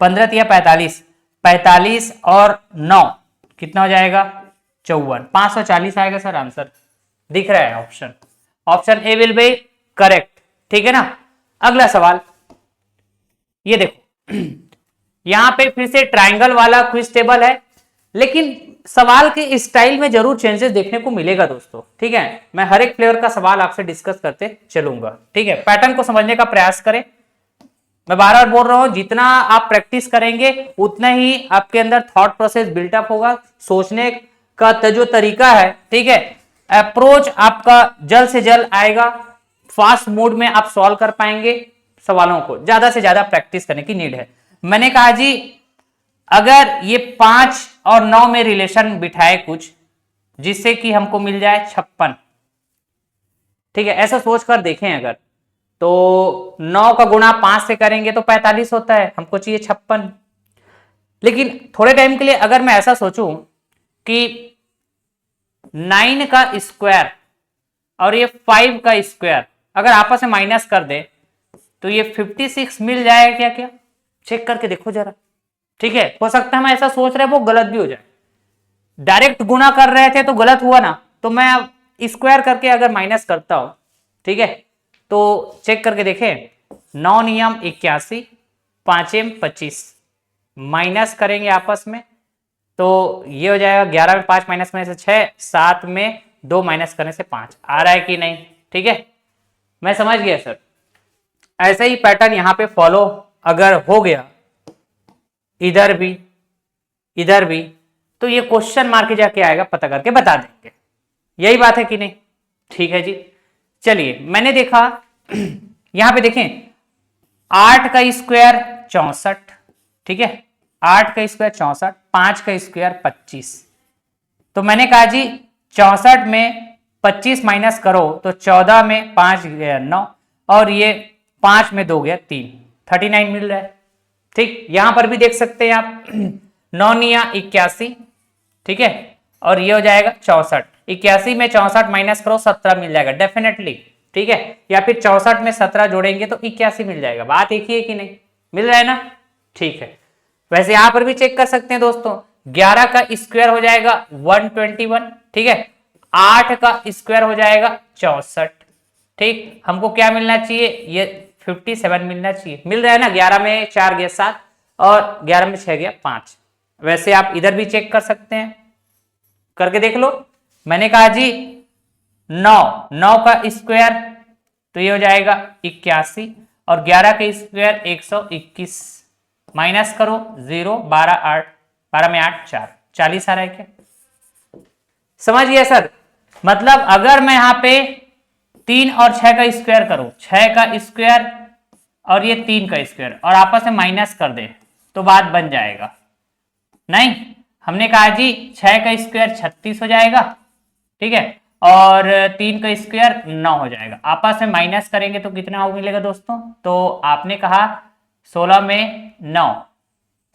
15 तिया 45, 45 और 9 कितना हो जाएगा 54, 540 आएगा सर आंसर, दिख रहा है option, option A will be correct, ठीक है ना। अगला सवाल ये देखो यहां पे फिर से ट्राइंगल वाला क्विज टेबल है, लेकिन सवाल के स्टाइल में जरूर चेंजेस देखने को मिलेगा दोस्तों, ठीक है। मैं हर एक फ्लेवर का सवाल आपसे डिस्कस करते चलूंगा, ठीक है। पैटर्न को समझने का प्रयास करें, मैं बार बार बोल रहा हूं जितना आप प्रैक्टिस करेंगे उतना ही आपके अंदर थॉट प्रोसेस बिल्टअप होगा, सोचने का जो तरीका है, ठीक है, अप्रोच आपका जल्द से जल्द आएगा, फास्ट मोड में आप सॉल्व कर पाएंगे सवालों को, ज्यादा से ज्यादा प्रैक्टिस करने की नीड है। मैंने कहा जी अगर ये 5 और 9 में रिलेशन बिठाए कुछ जिससे कि हमको मिल जाए 56, ठीक है, ऐसा सोच कर देखें अगर, तो 9 का गुणा 5 से करेंगे तो 45 होता है, हमको चाहिए 56। लेकिन थोड़े टाइम के लिए अगर मैं ऐसा सोचूं कि 9 का स्क्वायर और ये 5 का स्क्वायर अगर आपस में माइनस कर दे तो ये 56 मिल जाए क्या, क्या चेक करके देखो जरा, ठीक है। हो सकता है मैं ऐसा सोच रहे वो गलत भी हो जाए, डायरेक्ट गुणा कर रहे थे तो गलत हुआ ना, तो मैं अब स्क्वायर करके अगर माइनस करता हूं, ठीक है, तो चेक करके देखें, 9 नियम 81, 5 एम 25, माइनस करेंगे आपस में तो ये हो जाएगा 11 में 5 माइनस करने से 6, 7 में 2 माइनस करने से 5, आ रहा है कि नहीं, ठीक है। मैं समझ गया सर, ऐसे ही पैटर्न यहां पे फॉलो अगर हो गया इधर भी तो ये क्वेश्चन मार्क जाके आएगा पता करके बता देंगे, यही बात है कि नहीं, ठीक है जी। चलिए मैंने देखा यहां पे देखें 8 का स्क्वायर 64, ठीक है, 8 का स्क्वायर 64, 5 का स्क्वायर 25, तो मैंने कहा जी 64 में 25 माइनस करो तो 14 में 5 गया 9 और ये 5 में 2 गया 3, 39 मिल रहा है, ठीक, यहां पर भी देख सकते हैं आप 9 निया 81, ठीक है, और ये हो जाएगा 64। 81 में 64 माइनस करो 17 मिल जाएगा डेफिनेटली, ठीक है, या फिर 64 में 17 जोड़ेंगे तो 81 मिल जाएगा। बात एक ही है कि नहीं, मिल रहा है ना, ठीक है। वैसे यहां पर भी चेक कर सकते हैं दोस्तों, 11 का स्क्वायर हो जाएगा 121, ठीक है, 8 का स्क्वायर हो जाएगा 64, ठीक, हमको क्या मिलना चाहिए, ये 57 मिलना चाहिए, मिल रहा है ना, 11 में 4 गया 7 और 11 में 6 गया 5। वैसे आप इधर भी चेक कर सकते हैं, करके देख लो। मैंने कहा जी 9 का स्क्वायर तो ये हो जाएगा 81 और 11 का स्क्वायर 121, माइनस करो 0, 12 8, 12 में 8 4, 40 आ रहा है क्या, समझ गया सर। मतलब अगर मैं यहां पे 3 और 6 का स्क्वायर करूं, 6 का स्क्वायर और ये 3 का स्क्वायर और आपस में माइनस कर दे तो बात बन जाएगा, नहीं, हमने कहा जी 6 का स्क्वायर 36 हो जाएगा, ठीक है, और 3 का स्क्वायर 9 हो जाएगा, आपस में माइनस करेंगे तो कितना हो मिलेगा दोस्तों, तो आपने कहा 16 में 9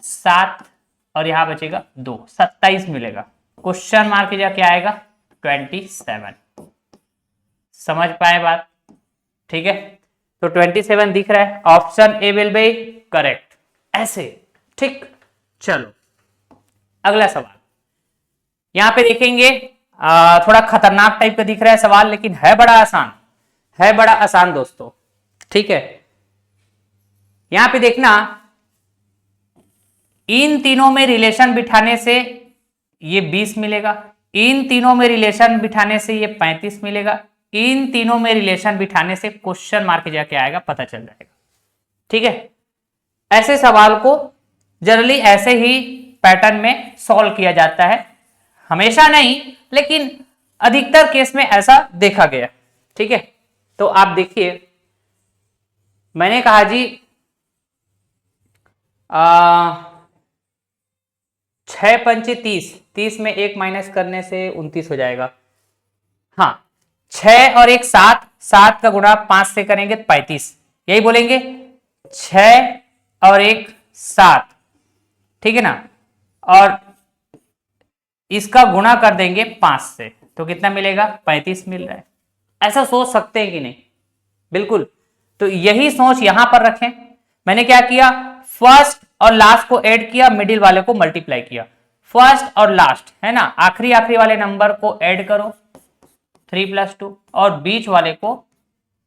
7 और यहां बचेगा 2, 27 मिलेगा। क्वेश्चन मार्क कीजिए क्या आएगा 27, समझ पाए बात, ठीक है, तो 27 दिख रहा है, option A will be correct, ऐसे, ठीक। चलो अगला सवाल यहां पे देखेंगे, थोड़ा खतरनाक टाइप का दिख रहा है सवाल, लेकिन है बड़ा आसान, है बड़ा आसान दोस्तों, ठीक है। यहां पे देखना, इन तीनों में रिलेशन बिठाने से ये 20 मिलेगा, इन तीनों में रिलेशन बिठाने से ये 35 मिलेगा, इन तीनों में रिलेशन बिठाने से क्वेश्चन मार्क जाके आएगा, पता चल जाएगा, ठीक है। ऐसे सवाल को जनरली ऐसे ही पैटर्न में सॉल्व किया जाता है, हमेशा नहीं लेकिन अधिकतर केस में ऐसा देखा गया, ठीक है। तो आप देखिए, मैंने कहा जी 6 पंचे 30, 30 में 1 माइनस करने से 29 हो जाएगा, हाँ, 6 और 1 7, 7 का गुणा 5 से करेंगे 35, यही बोलेंगे, 6 और 1 7, ठीक है ना, और इसका गुणा कर देंगे 5 से तो कितना मिलेगा 35 मिल रहा है। ऐसा सोच सकते हैं कि नहीं, बिल्कुल, तो यही सोच यहां पर रखें। मैंने क्या किया, फर्स्ट और लास्ट को ऐड किया, मिडिल वाले को मल्टीप्लाई किया, फर्स्ट और लास्ट है ना, आखिरी आखिरी वाले नंबर को ऐड करो 3 + 2 और बीच वाले को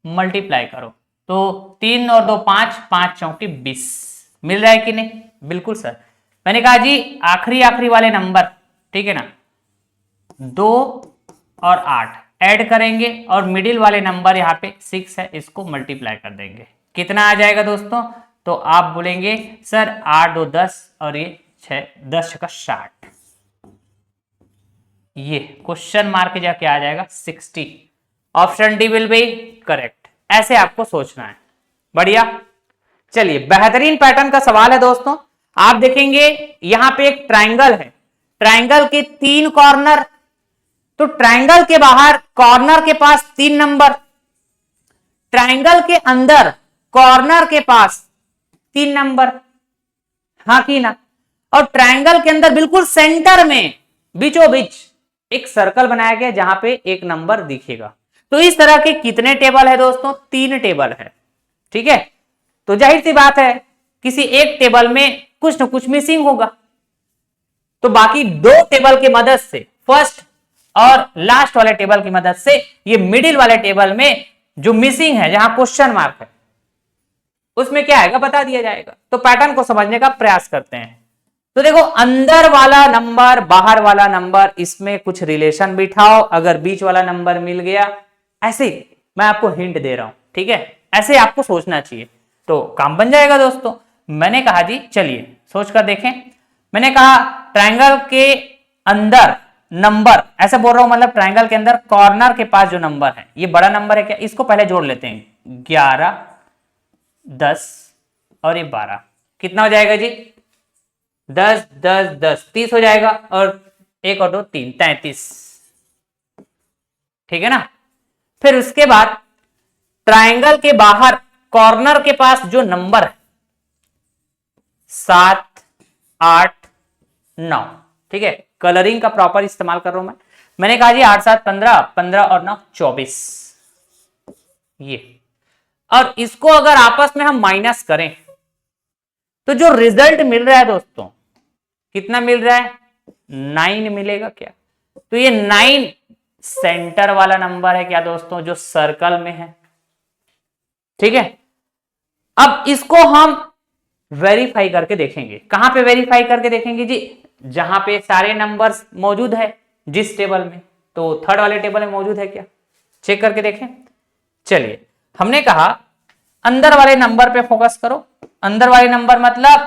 मल्टीप्लाई करो, तो 3 और 2 5, 5 चौकी 20 मिल रहा है कि नहीं, बिल्कुल सर। मैंने कहा जी आखिरी आखिरी वाले नंबर, ठीक है ना, 2 और 8 ऐड करेंगे और मिडिल वाले नंबर यहाँ पे 6 है, इसको मल्टीप्लाई कर देंगे, कितना आ जाएगा दोस्तों, तो आप बोलेंगे सर 8 2 10 और ये 6 10 का 60, ये क्वेश्चन मार्क जाके आ जाएगा 60, option D will be correct. ऐसे आपको सोचना है, बढ़िया। चलिए बेहतरीन पैटर्न का सवाल है दोस्तों, आप देखेंगे यहां पे एक ट्राइंगल है, ट्राइंगल के 3 कॉर्नर, तो ट्राइंगल के बाहर कॉर्नर के पास 3 नंबर, ट्राइंगल के अंदर कॉर्नर के पास 3 नंबर, हाँ कि ना, और ट्राइंगल के अंदर बिल्कुल सेंटर में बीचों बीच एक सर्कल बनाया गया जहां पे एक नंबर दिखेगा। तो इस तरह के कितने टेबल है दोस्तों, 3 टेबल है, ठीक है। तो जाहिर सी बात है किसी एक टेबल में कुछ न कुछ मिसिंग होगा, तो बाकी 2 टेबल की मदद से, फर्स्ट और लास्ट वाले टेबल की मदद से ये मिडिल वाले टेबल में जो मिसिंग है, जहां क्वेश्चन मार्क है, उसमें क्या आएगा बता दिया जाएगा। तो पैटर्न को समझने का प्रयास करते हैं। तो देखो अंदर वाला नंबर बाहर वाला नंबर, इसमें कुछ रिलेशन बिठाओ, अगर बीच वाला नंबर मिल गया, ऐसे मैं आपको हिंट दे रहा हूं, ठीक है, ऐसे आपको सोचना चाहिए तो काम बन जाएगा दोस्तों। मैंने कहा जी चलिए सोच कर देखें, मैंने कहा ट्रायंगल के अंदर नंबर, ऐसे बोल रहा हूं मतलब ट्रायंगल के अंदर कॉर्नर के पास जो नंबर है, ये बड़ा नंबर है क्या, इसको पहले जोड़ लेते हैं, 11 10 और ये 12, कितना हो जाएगा जी, 10 10 10 30 हो जाएगा, और 1 और 2 3 33, ठीक है ना। फिर उसके बाद ट्रायंगल के बाहर कॉर्नर के पास जो नंबर है, 7, 8, 9। ठीक है, कलरिंग का प्रॉपर इस्तेमाल कर रहा हूं मैंने कहा जी 8, 7, 15, 15 और 9 24। ये, और इसको अगर आपस में हम माइनस करें तो जो रिजल्ट मिल रहा है दोस्तों, कितना मिल रहा है? 9 मिलेगा क्या? तो ये 9 सेंटर वाला नंबर है क्या दोस्तों, जो सर्कल में है। ठीक है, अब इसको हम वेरीफाई करके देखेंगे। कहां पे वेरीफाई करके देखेंगे जी? जहां पे सारे नंबर्स मौजूद है जिस टेबल में, तो थर्ड वाले टेबल में मौजूद है क्या, चेक करके देखें। चलिए, हमने कहा अंदर वाले नंबर पे फोकस करो। अंदर वाले नंबर मतलब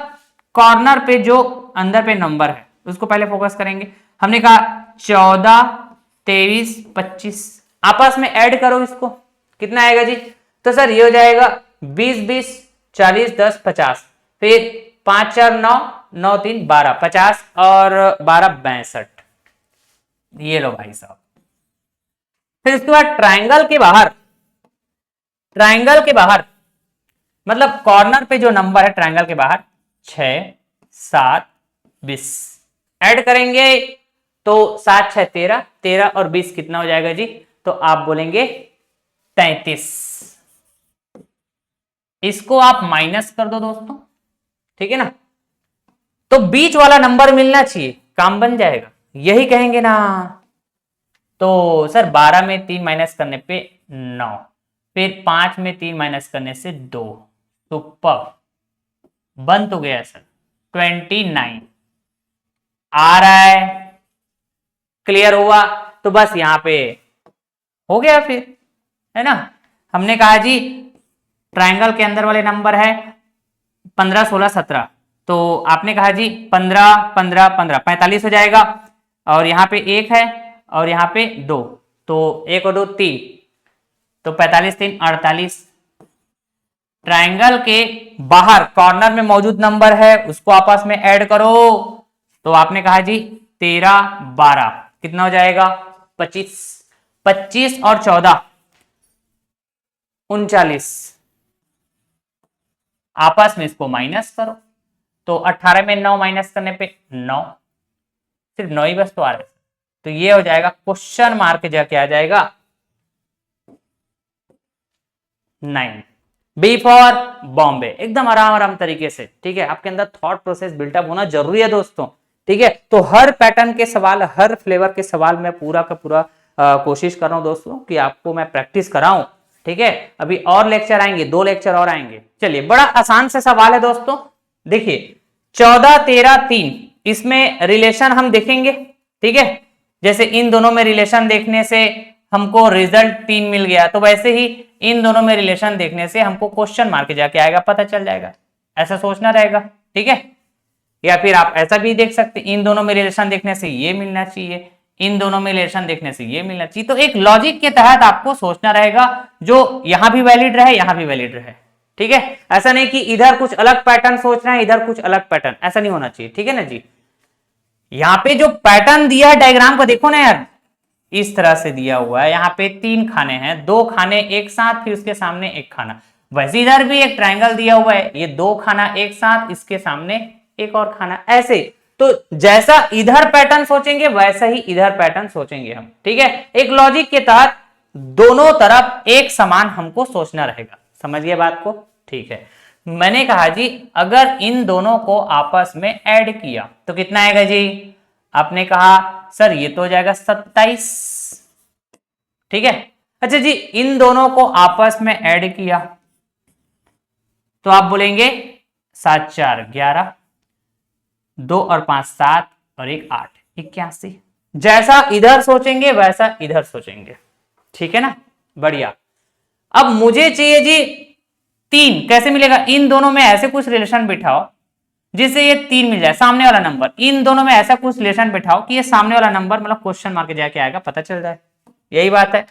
कॉर्नर पे जो अंदर पे नंबर है उसको पहले फोकस करेंगे। हमने कहा 14, 23, 25, आपस में ऐड करो इसको, कितना आएगा जी? तो सर ये हो जाएगा 20, 20, 40, 10, 50, फिर 5, 4, 9, 9, 3, 12, 50 और 12, 62। ये लो भाई साहब। फिर इसके बाद ट्राइंगल के बाहर, ट्राइंगल के बाहर मतलब कॉर्नर पे जो नंबर है ट्राइंगल के बाहर 6, 7, 20 ऐड करेंगे तो 7, 6, 13, 13 और 20 कितना हो जाएगा जी? तो आप बोलेंगे 33। इसको आप माइनस कर दो दोस्तों, ठीक है ना, तो बीच वाला नंबर मिलना चाहिए, काम बन जाएगा, यही कहेंगे ना। तो सर 12 में 3 माइनस करने पे 9, फिर 5 में 3 माइनस करने से 2, सुपर, बन तो गया सर 29 आ रहा है। क्लियर हुआ? तो बस यहां पे हो गया फिर, है ना। हमने कहा जी ट्रायंगल के अंदर वाले नंबर है 15, 16, 17, तो आपने कहा जी 15, 15, 15, 45 हो जाएगा। और यहाँ पे 1 है और यहाँ पे 2, तो 1 और 2 3, तो 45, 3, 48। ट्रायंगल के बाहर कॉर्नर में मौजूद नंबर है उसको आपस में ऐड करो, तो आपने कहा जी 13, 12 कितना हो जाएगा? 25, 25 और 14 39, आपस में इसको माइनस करो, तो 18 में 9 माइनस करने पे 9, सिर्फ 9 ही बस तो आ रहा है। तो ये हो जाएगा क्वेश्चन मार्क जाके आ जाएगा 9। बी फॉर बॉम्बे, एकदम आराम आराम तरीके से। ठीक है, आपके अंदर थॉट प्रोसेस बिल्टअप होना जरूरी है दोस्तों। ठीक है, तो हर पैटर्न के सवाल, हर फ्लेवर के सवाल में पूरा का पूरा कोशिश कर रहा हूं दोस्तों कि आपको मैं प्रैक्टिस कराऊं। ठीक है, अभी और लेक्चर आएंगे, 2 लेक्चर और आएंगे। चलिए, बड़ा आसान से सवाल है दोस्तों, देखिए 14, 13, 3 इसमें रिलेशन हम देखेंगे। ठीक है, जैसे इन दोनों में रिलेशन देखने से हमको रिजल्ट 3 मिल गया, तो वैसे ही इन दोनों में रिलेशन देखने से हमको क्वेश्चन मार्क जाके आएगा, पता चल जाएगा। ऐसा सोचना रहेगा। ठीक है, या फिर आप ऐसा भी देख सकते, इन दोनों में रिलेशन देखने से ये मिलना चाहिए, इन दोनों में रिलेशन देखने से ये मिलना चाहिए। तो एक लॉजिक के तहत आपको सोचना रहेगा, जो यहां भी वैलिड रहे यहां भी वैलिड रहे। ठीक है, ऐसा नहीं कि इधर कुछ अलग पैटर्न सोच रहे हैं इधर कुछ अलग पैटर्न, ऐसा नहीं होना चाहिए। ठीक है ना जी, यहां पे जो पैटर्न दिया है डायग्राम को देखो ना यार, इस तरह से दिया हुआ है। यहाँ पे 3 खाने हैं, 2 खाने एक साथ, फिर उसके सामने एक खाना। वैसे इधर भी एक ट्रायंगल दिया हुआ है, ये 2 खाना एक साथ, इसके सामने एक और खाना, ऐसे। तो जैसा इधर पैटर्न सोचेंगे वैसा ही इधर पैटर्न सोचेंगे हम। ठीक है, एक लॉजिक के तहत दोनों तरफ एक समान हमको सोचना रहेगा। समझ गए बात को? ठीक है, मैंने कहा जी अगर इन दोनों को आपस में ऐड किया तो कितना आएगा जी? आपने कहा सर ये तो हो जाएगा 27। ठीक है, अच्छा जी इन दोनों को आपस में ऐड किया तो आप बोलेंगे 7, 4, 11, 2 और 5 7 और 1 8, 81। जैसा इधर सोचेंगे वैसा इधर सोचेंगे। ठीक है ना, बढ़िया। अब मुझे चाहिए जी 3, कैसे मिलेगा? इन दोनों में ऐसे कुछ रिलेशन बिठाओ जिससे ये 3 मिल जाए, सामने वाला नंबर। इन दोनों में ऐसा कुछ रिलेशन बिठाओ कि ये सामने वाला नंबर मतलब क्वेश्चन मार्क जाके आएगा, पता चल जाए। यही बात है।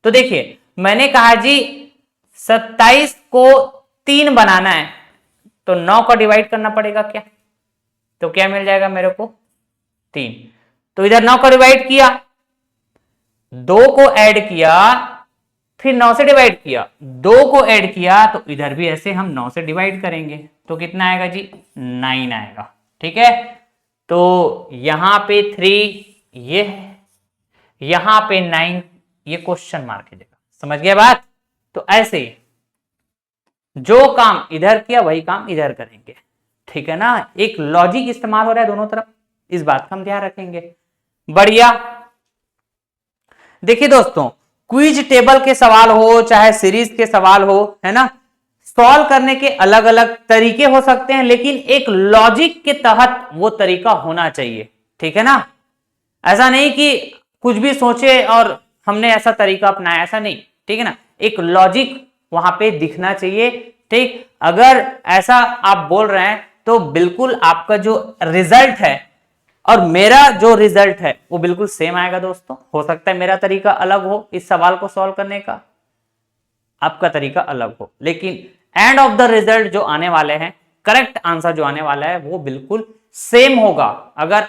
तो देखिए मैंने कहा जी 27 को 3 बनाना है तो 9 को डिवाइड करना पड़ेगा क्या, तो क्या मिल जाएगा मेरे को? 3। तो इधर 9 को डिवाइड किया, 2 को ऐड किया फिर 9 से डिवाइड किया, 2 को ऐड किया, तो इधर भी ऐसे हम 9 से डिवाइड करेंगे तो कितना आएगा जी 9 आएगा। ठीक है, तो यहां पे 3 ये है, यहां पे 9 ये क्वेश्चन मार्क है जगह। समझ गया बात? तो ऐसे ही जो काम इधर किया वही काम इधर करेंगे। ठीक है ना, एक लॉजिक इस्तेमाल हो रहा है दोनों तरफ, इस बात का हम ध्यान रखेंगे। बढ़िया। देखिए दोस्तों, क्विज टेबल के सवाल हो चाहे सीरीज के सवाल हो, है ना, सॉल्व करने के अलग अलग तरीके हो सकते हैं, लेकिन एक लॉजिक के तहत वो तरीका होना चाहिए। ठीक है ना, ऐसा नहीं कि कुछ भी सोचे और हमने ऐसा तरीका अपनाया, ऐसा नहीं। ठीक है ना, एक लॉजिक वहां पे दिखना चाहिए। ठीक, अगर ऐसा आप बोल रहे हैं तो बिल्कुल आपका जो रिजल्ट है और मेरा जो रिजल्ट है वो बिल्कुल सेम आएगा दोस्तों। हो सकता है मेरा तरीका अलग हो इस सवाल को सॉल्व करने का, आपका तरीका अलग हो, लेकिन एंड ऑफ द रिजल्ट जो आने वाले हैं, करेक्ट आंसर जो आने वाला है वो बिल्कुल सेम होगा, अगर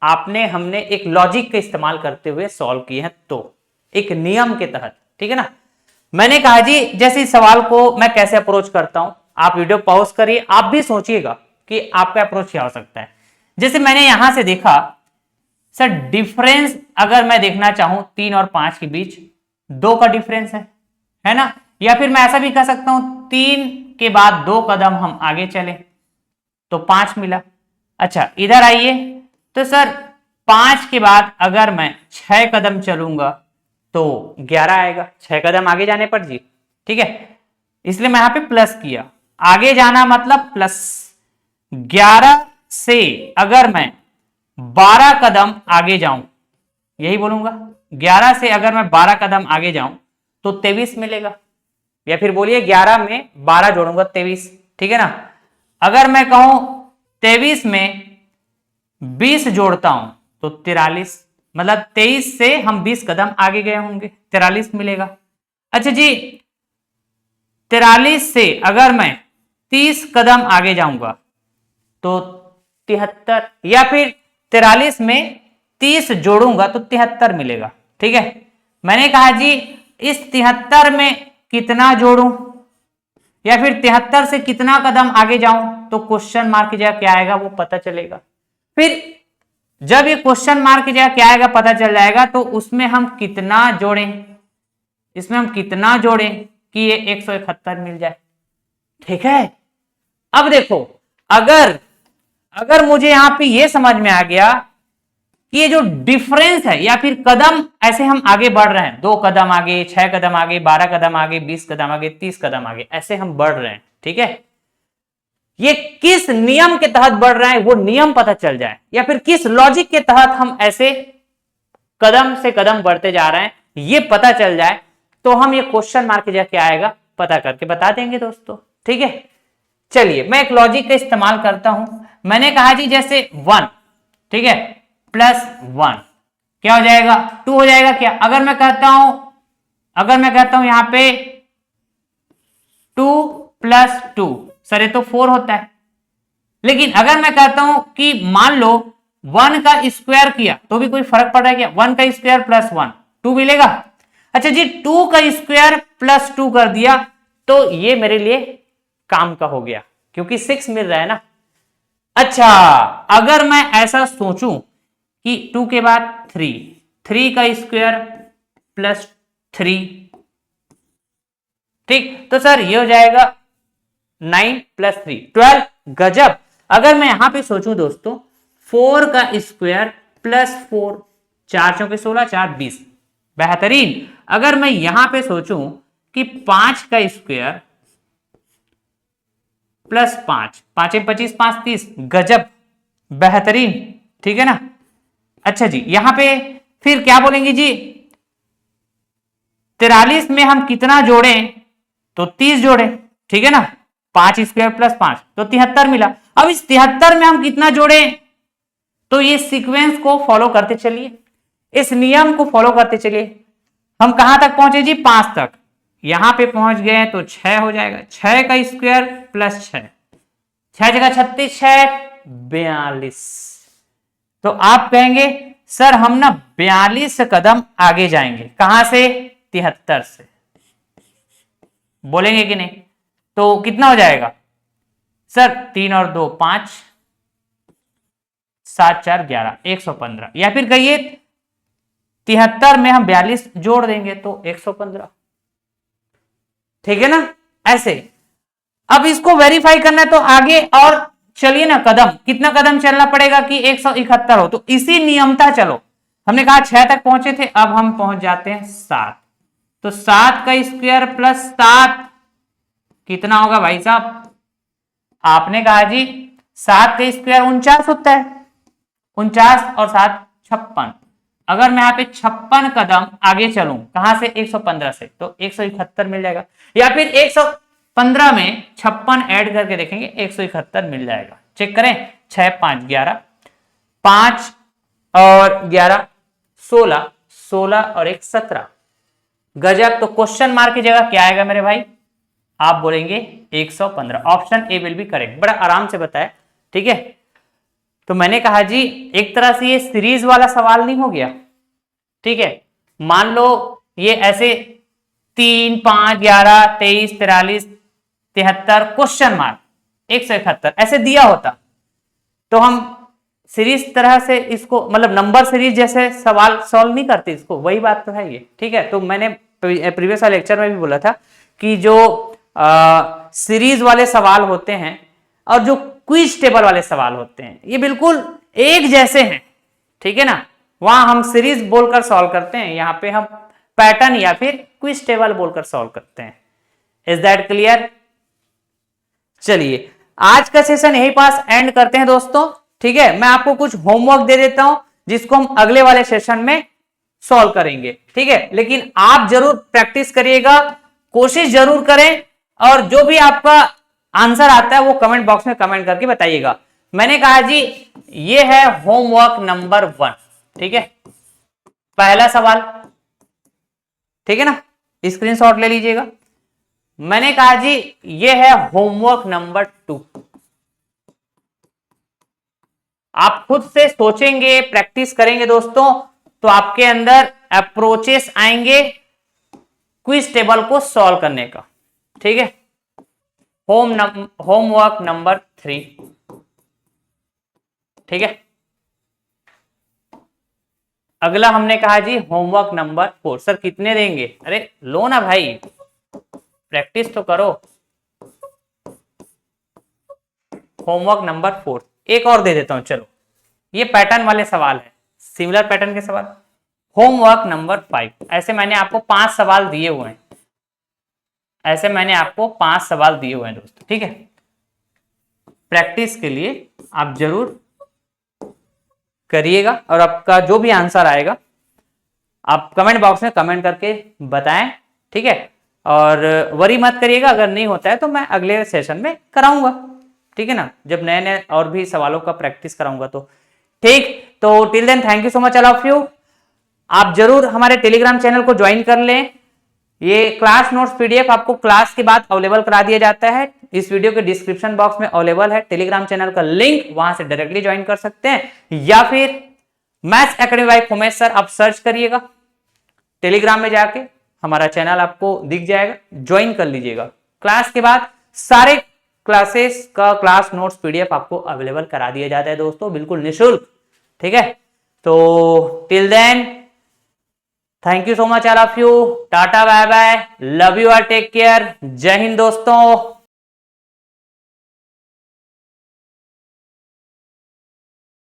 आपने हमने एक लॉजिक का इस्तेमाल करते हुए सॉल्व किए हैं तो, एक नियम के तहत। ठीक है ना, मैंने कहा जी जैसे इस सवाल को मैं कैसे अप्रोच करता हूं, आप वीडियो पॉज करिए, आप भी सोचिएगा कि आपका अप्रोच क्या हो सकता है। जैसे मैंने यहां से देखा सर, डिफरेंस अगर मैं देखना चाहूं 3 और 5 के बीच 2 का डिफरेंस है ना, या फिर मैं ऐसा भी कह सकता हूं 3 के बाद 2 कदम हम आगे चले तो 5 मिला। अच्छा इधर आइए, तो सर 5 के बाद अगर मैं 6 कदम चलूंगा तो 11 आएगा, 6 कदम आगे जाने पर जी। ठीक है, इसलिए मैं यहां पे प्लस किया, आगे जाना मतलब प्लस। 11 से अगर मैं 12 कदम आगे जाऊं, यही बोलूंगा, 11 से अगर मैं 12 कदम आगे जाऊं तो 23 मिलेगा, या फिर बोलिए 11 में 12 जोड़ूंगा 23। ठीक है ना, अगर मैं कहूं 23 में 20 जोड़ता हूं तो 43, मतलब 23 से हम 20 कदम आगे गए होंगे, 43 मिलेगा। अच्छा जी, 43 से अगर मैं 30 कदम आगे जाऊंगा तो 73, या फिर 43 में 30 जोड़ूंगा तो 73 मिलेगा। ठीक है, मैंने कहा जी इस 73 में कितना जोड़ूं या फिर 73 से कितना कदम आगे जाऊं, तो क्वेश्चन मार्क की जगह क्या आएगा वो पता चलेगा। फिर जब ये क्वेश्चन मार्क की जगह क्या आएगा पता चल जाएगा, तो उसमें हम कितना जोड़ें, इसमें हम कितना जोड़ें कि ये 171 मिल जाए। ठीक है, अब देखो, अगर मुझे यहां पे ये समझ में आ गया कि ये जो डिफरेंस है या फिर कदम ऐसे हम आगे बढ़ रहे हैं, 2 कदम आगे, 6 कदम आगे, 12 कदम आगे, 20 कदम आगे, 30 कदम आगे, ऐसे हम बढ़ रहे हैं। ठीक है, ये किस नियम के तहत बढ़ रहा है वो नियम पता चल जाए, या फिर किस लॉजिक के तहत हम ऐसे कदम से कदम बढ़ते जा रहे हैं ये पता चल जाए, तो हम ये क्वेश्चन मार्क जगह क्या आएगा पता करके बता देंगे दोस्तों। ठीक है, चलिए मैं एक लॉजिक का इस्तेमाल करता हूं। मैंने कहा जी जैसे 1, ठीक है, प्लस 1 क्या हो जाएगा 2 हो जाएगा क्या। अगर मैं कहता हूं यहां पे 2 प्लस 2, सर ये तो 4 होता है, लेकिन अगर मैं कहता हूं कि मान लो 1 का स्क्वायर किया तो भी कोई फर्क पड़ रहा है क्या, 1 का स्क्वायर प्लस 1 2 मिलेगा। अच्छा जी 2 का स्क्वायर प्लस 2 कर दिया तो ये मेरे लिए काम का हो गया, क्योंकि 6 मिल रहा है ना। अच्छा अगर मैं ऐसा सोचूं कि 2 के बाद 3 का स्क्वायर प्लस 3, ठीक, तो सर ये हो जाएगा 9 प्लस 3 12। गजब। अगर मैं यहां पे सोचूं दोस्तों 4 का स्क्वायर प्लस 4, 4 चौके 16, 4 20, बेहतरीन। अगर मैं यहां पे सोचूं कि 5 का स्क्वायर प्लस 5, 5 25, 5 30, गजब, बेहतरीन। ठीक है ना। अच्छा जी यहां पे फिर क्या बोलेंगे जी, 43 में हम कितना जोड़ें तो 30 जोड़े, ठीक है ना, 5 स्क्वायर प्लस 5 तो 73 मिला। अब इस 73 में हम कितना जोड़ें, तो ये सीक्वेंस को फॉलो करते चलिए, इस नियम को फॉलो करते चलिए। हम कहां तक पहुंचे जी 5 तक, यहां पे पहुंच गए तो 6 हो जाएगा, 6 का स्क्वायर प्लस 6, 6 जगह 36, 6 42। तो आप कहेंगे सर हम ना 42 कदम आगे जाएंगे, कहां से 73 से। बोलेंगे कि नहीं? तो कितना हो जाएगा सर? 3 और 2 5, 7 4 11, 115। या फिर कहिए 73 में हम 42 जोड़ देंगे तो 115। ठीक है ना? ऐसे अब इसको वेरीफाई करना है तो आगे और चलिए ना, कदम कितना कदम चलना पड़ेगा कि 171 हो? तो इसी नियमता चलो, हमने कहा 6 तक पहुंचे थे, अब हम पहुंच जाते हैं 7। तो 7 का स्क्वायर प्लस 7 कितना होगा भाई साहब? आपने कहा जी 7 का स्क्वायर 49 होता है, 49 और 7 56। अगर मैं यहाँ पे 56 कदम आगे चलूं, कहां से? 115 से, तो 171 मिल जाएगा। या फिर 115 में 56 ऐड करके देखेंगे, 171 मिल जाएगा। चेक करें, 6 5 11, 5 और 11 16, 16 और 1 17। गजब। तो क्वेश्चन मार्क की जगह क्या आएगा मेरे भाई? आप बोलेंगे 115। Option A will be correct. बड़ा आराम से बताया, ठीक है। तो मैंने कहा जी एक तरह से ये सीरीज वाला सवाल नहीं हो गया, ठीक है। मान लो ये ऐसे 3 5 11 23 43 73 क्वेश्चन मार्क 171 ऐसे दिया होता, तो हम सीरीज तरह से इसको, मतलब नंबर सीरीज जैसे सवाल सॉल्व नहीं करते इसको, वही बात तो है ये, ठीक है। तो मैंने प्रीवियस वाले लेक्चर में भी बोला था कि जो सीरीज वाले सवाल होते हैं और जो क्विज टेबल वाले सवाल होते हैं ये बिल्कुल एक जैसे हैं, ठीक है ना। वहां हम सीरीज बोलकर सॉल्व करते हैं, यहाँ पे हम पैटर्न या फिर क्विज टेबल बोलकर सॉल्व करते हैं। Is that clear? चलिए आज का सेशन यही पास एंड करते हैं दोस्तों, ठीक है। मैं आपको कुछ होमवर्क दे देता हूं जिसको हम अगले वाले सेशन में सॉल्व करेंगे, ठीक है। लेकिन आप जरूर प्रैक्टिस करिएगा, कोशिश जरूर करें, और जो भी आपका आंसर आता है वो कमेंट बॉक्स में कमेंट करके बताइएगा। मैंने कहा जी ये है होमवर्क नंबर 1, ठीक है, पहला सवाल, ठीक है ना, स्क्रीनशॉट ले लीजिएगा। मैंने कहा जी ये है होमवर्क नंबर 2। आप खुद से सोचेंगे, प्रैक्टिस करेंगे दोस्तों, तो आपके अंदर अप्रोचेस आएंगे क्विज टेबल को सॉल्व करने का, ठीक है। होमवर्क नंबर 3, ठीक है। अगला हमने कहा जी होमवर्क नंबर 4। सर कितने देंगे? अरे लो ना भाई, प्रैक्टिस तो करो। होमवर्क नंबर 4 एक और दे देता हूं, चलो, ये पैटर्न वाले सवाल है, सिमिलर पैटर्न के सवाल। होमवर्क नंबर 5, ऐसे मैंने आपको 5 सवाल दिए हुए हैं, ऐसे मैंने आपको 5 सवाल दिए हुए हैं दोस्तों, ठीक है। प्रैक्टिस के लिए आप जरूर करिएगा, और आपका जो भी आंसर आएगा आप कमेंट बॉक्स में कमेंट करके बताएं, ठीक है। और वरी मत करिएगा, अगर नहीं होता है तो मैं अगले सेशन में कराऊंगा, ठीक है ना, जब नए नए और भी सवालों का प्रैक्टिस कराऊंगा तो, ठीक। तो till then thank you so much all of you. आप जरूर हमारे टेलीग्राम चैनल को ज्वाइन कर लें। ये क्लास नोट्स पीडीएफ आपको क्लास के बाद अवेलेबल करा दिया जाता है, इस वीडियो के डिस्क्रिप्शन बॉक्स में अवेलेबल है टेलीग्राम चैनल का लिंक, वहां से डायरेक्टली ज्वाइन कर सकते हैं, या फिर maths academy by Umesh sir आप सर्च करिएगा टेलीग्राम में जाके, हमारा चैनल आपको दिख जाएगा, ज्वाइन कर लीजिएगा। क्लास के बाद सारे क्लासेस का क्लास नोट्स पीडीएफ आपको अवेलेबल करा दिया जाता है दोस्तों, बिल्कुल निःशुल्क, ठीक है। तो till then thank you so much all of you, टाटा बाय बाय, लव यू और टेक केयर, जय हिंद दोस्तों।